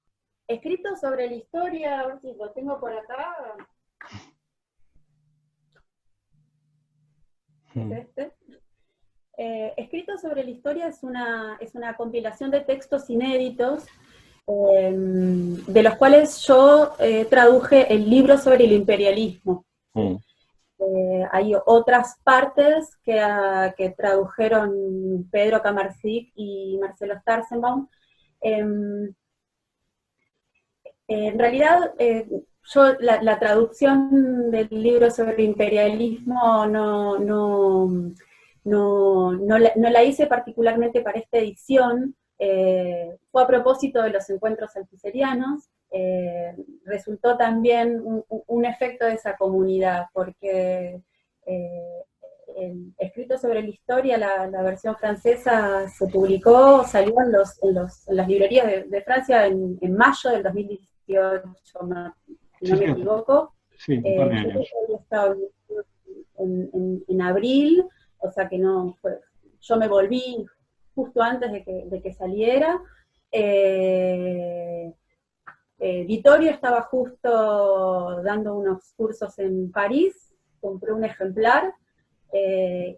Escrito sobre la historia, a ver si lo tengo por acá. Escrito sobre la historia es una compilación de textos inéditos, de los cuales yo traduje el libro sobre el imperialismo. Hay otras partes que tradujeron Pedro Camarsic y Marcelo Starzenbaum. En realidad, yo la traducción del libro sobre el imperialismo no la hice particularmente para esta edición. Fue a propósito de los encuentros althusserianos. Resultó también un efecto de esa comunidad, porque escrito sobre la historia, la versión francesa se publicó, salió en las librerías de Francia en mayo del 2018, si no me equivoco. Sí, un par de años. Yo había estado en abril, o sea que no fue, yo me volví justo antes de que saliera. Vittorio estaba justo dando unos cursos en París, compré un ejemplar,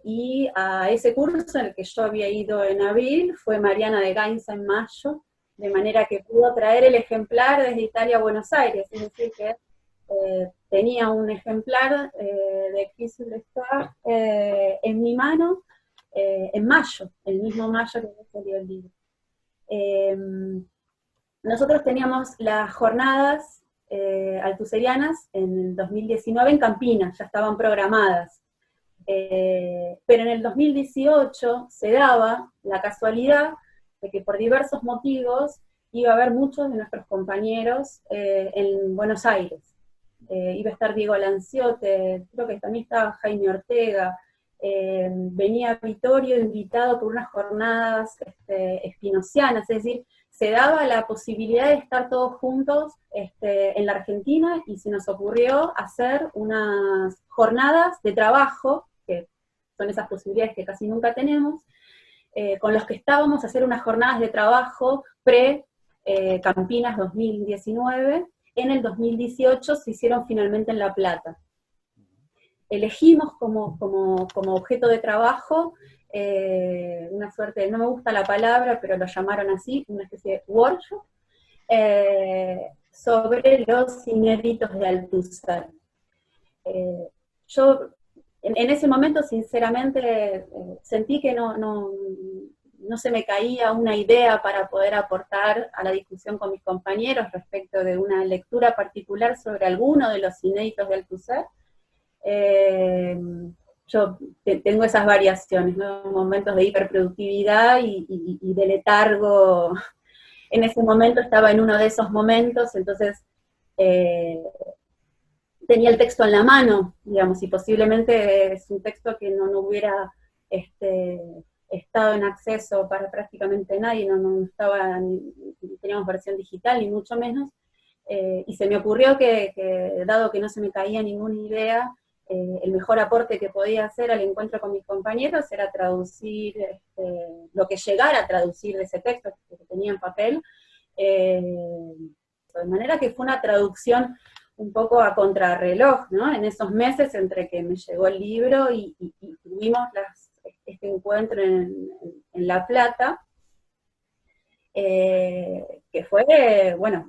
y a ese curso en el que yo había ido en abril fue Mariana de Gainza en mayo, de manera que pudo traer el ejemplar desde Italia a Buenos Aires, es decir que tenía un ejemplar de Chris Lestat en mi mano en mayo, el mismo mayo que salió el libro. Nosotros teníamos las jornadas althusserianas en el 2019 en Campinas, ya estaban programadas. Pero en el 2018 se daba la casualidad de que por diversos motivos iba a haber muchos de nuestros compañeros en Buenos Aires. Iba a estar Diego Lanciote, creo que también estaba Jaime Ortega, venía Vittorio invitado por unas jornadas espinocianas, es decir, se daba la posibilidad de estar todos juntos en la Argentina y se nos ocurrió hacer unas jornadas de trabajo, que son esas posibilidades que casi nunca tenemos, con los que estábamos a hacer unas jornadas de trabajo pre-Campinas 2019, en el 2018 se hicieron finalmente en La Plata. Elegimos como objeto de trabajo una suerte, no me gusta la palabra, pero lo llamaron así, una especie de workshop, sobre los inéditos de Althusser. Yo en ese momento, sinceramente, sentí que no se me caía una idea para poder aportar a la discusión con mis compañeros respecto de una lectura particular sobre alguno de los inéditos de Althusser. Yo tengo esas variaciones, ¿no? Momentos de hiperproductividad y de letargo. En ese momento estaba en uno de esos momentos, entonces tenía el texto en la mano, digamos, y posiblemente es un texto que no hubiera estado en acceso para prácticamente nadie, no estaba, teníamos versión digital, ni mucho menos, y se me ocurrió que dado que no se me caía ninguna idea, el mejor aporte que podía hacer al encuentro con mis compañeros era traducir lo que llegara a traducir de ese texto que tenía en papel, de manera que fue una traducción un poco a contrarreloj, ¿no? En esos meses entre que me llegó el libro y tuvimos este encuentro en La Plata, que fue, bueno,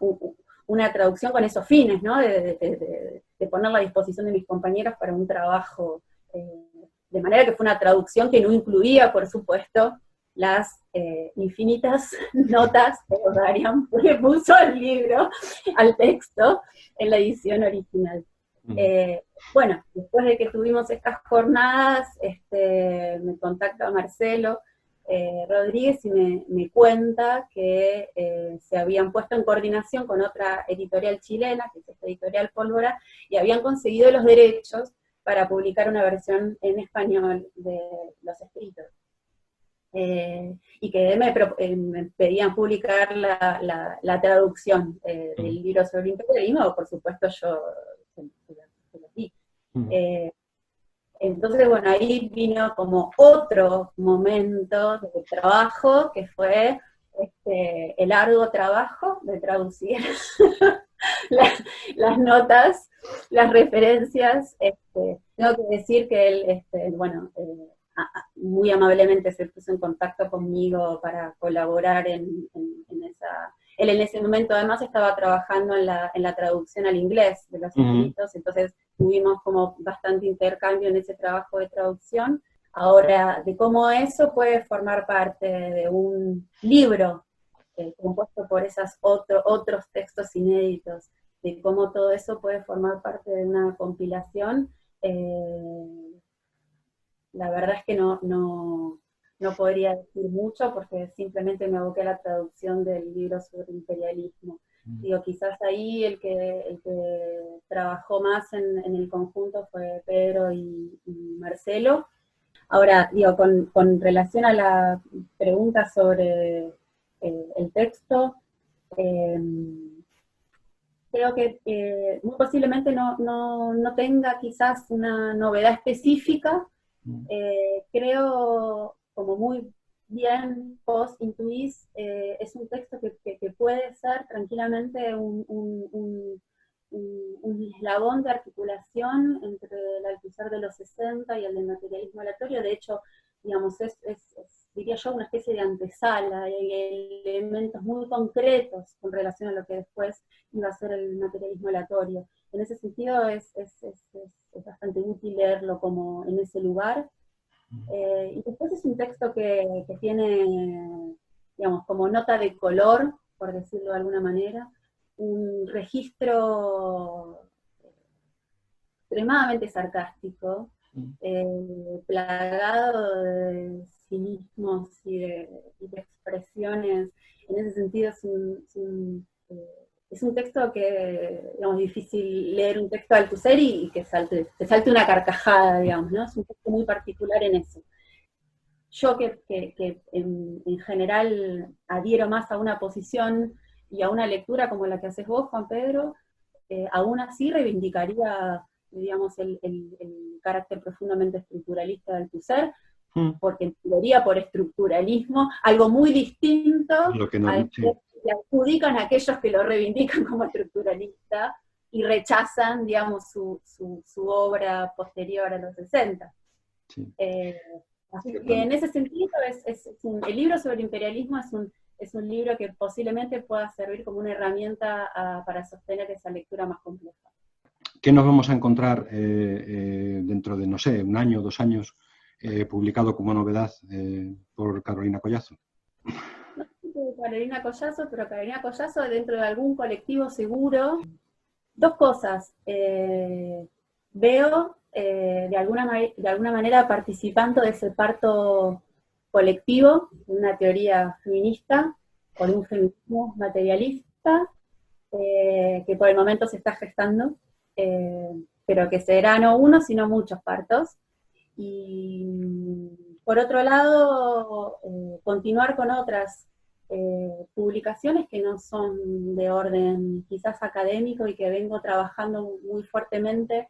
una traducción con esos fines, ¿no? De ponerla a disposición de mis compañeros para un trabajo, de manera que fue una traducción que no incluía, por supuesto, las infinitas notas que Darian le puso al libro, al texto, en la edición original. Bueno, después de que tuvimos estas jornadas, me contacta Marcelo Rodríguez y me cuenta que se habían puesto en coordinación con otra editorial chilena, que es esta editorial Pólvora, y habían conseguido los derechos para publicar una versión en español de los escritos. Y que me pedían publicar la traducción del libro sobre el imperialismo, por supuesto yo se lo di. Entonces, bueno, ahí vino como otro momento de trabajo, que fue el arduo trabajo de traducir las notas, las referencias. Tengo que decir que él, bueno, muy amablemente se puso en contacto conmigo para colaborar en esa... Él en ese momento además estaba trabajando en la traducción al inglés de los escritos, entonces tuvimos como bastante intercambio en ese trabajo de traducción. Ahora, de cómo eso puede formar parte de un libro compuesto por esos otros textos inéditos, de cómo todo eso puede formar parte de una compilación, la verdad es que no podría decir mucho porque simplemente me aboqué a la traducción del libro sobre imperialismo. Digo, quizás ahí el que trabajó más en el conjunto fue Pedro y Marcelo. Ahora, digo, con relación a la pregunta sobre el texto, creo que muy posiblemente no tenga quizás una novedad específica. Creo, como muy bien vos intuís, es un texto que puede ser tranquilamente un eslabón de articulación entre el Althusser de los 60 y el del materialismo aleatorio. De hecho, digamos, diría yo, una especie de antesala. Hay elementos muy concretos con relación a lo que después iba a ser el materialismo aleatorio. En ese sentido es bastante útil leerlo como en ese lugar. Y después es un texto que tiene, digamos, como nota de color, por decirlo de alguna manera, un registro extremadamente sarcástico, plagado de cinismos y de expresiones. En ese sentido es un texto que, digamos, es difícil leer un texto de Althusser y que te salte una carcajada, digamos, ¿no? Es un texto muy particular en eso. Yo que en general adhiero más a una posición y a una lectura como la que haces vos, Juan Pedro, aún así reivindicaría, digamos, el carácter profundamente estructuralista de Althusser, porque entendería por estructuralismo algo muy distinto lo que no, al sí. que adjudican a aquellos que lo reivindican como estructuralista y rechazan, digamos, su obra posterior a los 60. Sí. Así que en ese sentido, el libro sobre imperialismo es un libro que posiblemente pueda servir como una herramienta para sostener esa lectura más compleja. ¿Qué nos vamos a encontrar dentro de, no sé, un año, 2 años, publicado como novedad por Carolina Collazo? No sé si Carolina Collazo, pero Carolina Collazo dentro de algún colectivo seguro. Dos cosas. Veo de alguna manera participando de ese parto colectivo, de una teoría feminista o de un feminismo materialista, que por el momento se está gestando, pero que será no uno, sino muchos partos. Y por otro lado, continuar con otras publicaciones que no son de orden quizás académico y que vengo trabajando muy fuertemente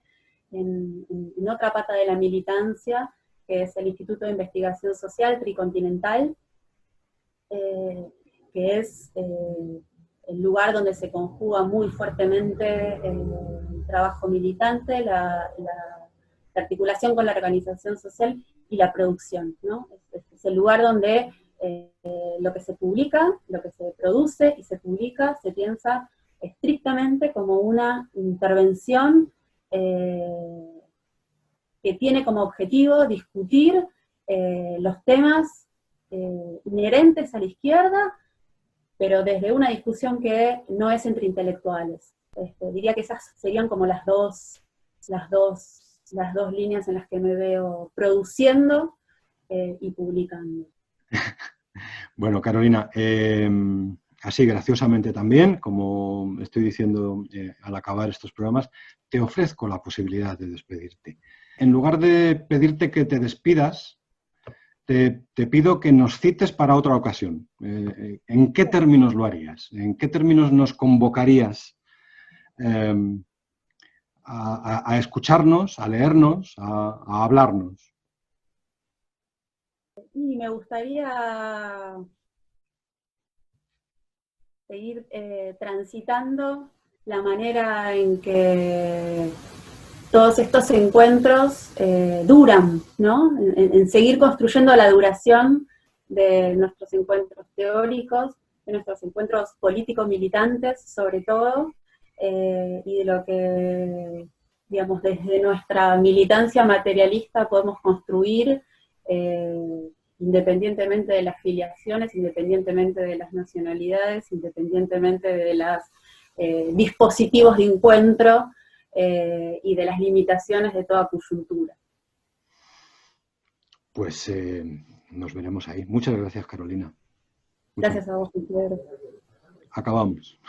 en otra pata de la militancia, que es el Instituto de Investigación Social Tricontinental, que es el lugar donde se conjuga muy fuertemente el trabajo militante, la articulación con la organización social y la producción, ¿no? Es el lugar donde lo que se publica, lo que se produce y se publica, se piensa estrictamente como una intervención que tiene como objetivo discutir los temas inherentes a la izquierda, pero desde una discusión que no es entre intelectuales. Diría que esas serían como las dos líneas en las que me veo produciendo y publicando. Bueno, Carolina, así graciosamente también, como estoy diciendo al acabar estos programas, te ofrezco la posibilidad de despedirte. En lugar de pedirte que te despidas, te pido que nos cites para otra ocasión. ¿En qué términos lo harías? ¿En qué términos nos convocarías a escucharnos, a leernos, a hablarnos? Y me gustaría seguir transitando la manera en que todos estos encuentros duran, ¿no? En seguir construyendo la duración de nuestros encuentros teóricos, de nuestros encuentros políticos militantes, sobre todo, y de lo que, digamos, desde nuestra militancia materialista podemos construir, independientemente de las filiaciones, independientemente de las nacionalidades, independientemente de los dispositivos de encuentro, y de las limitaciones de toda coyuntura. Pues nos veremos ahí. Muchas gracias, Carolina. Gracias a vos, Pedro. Acabamos.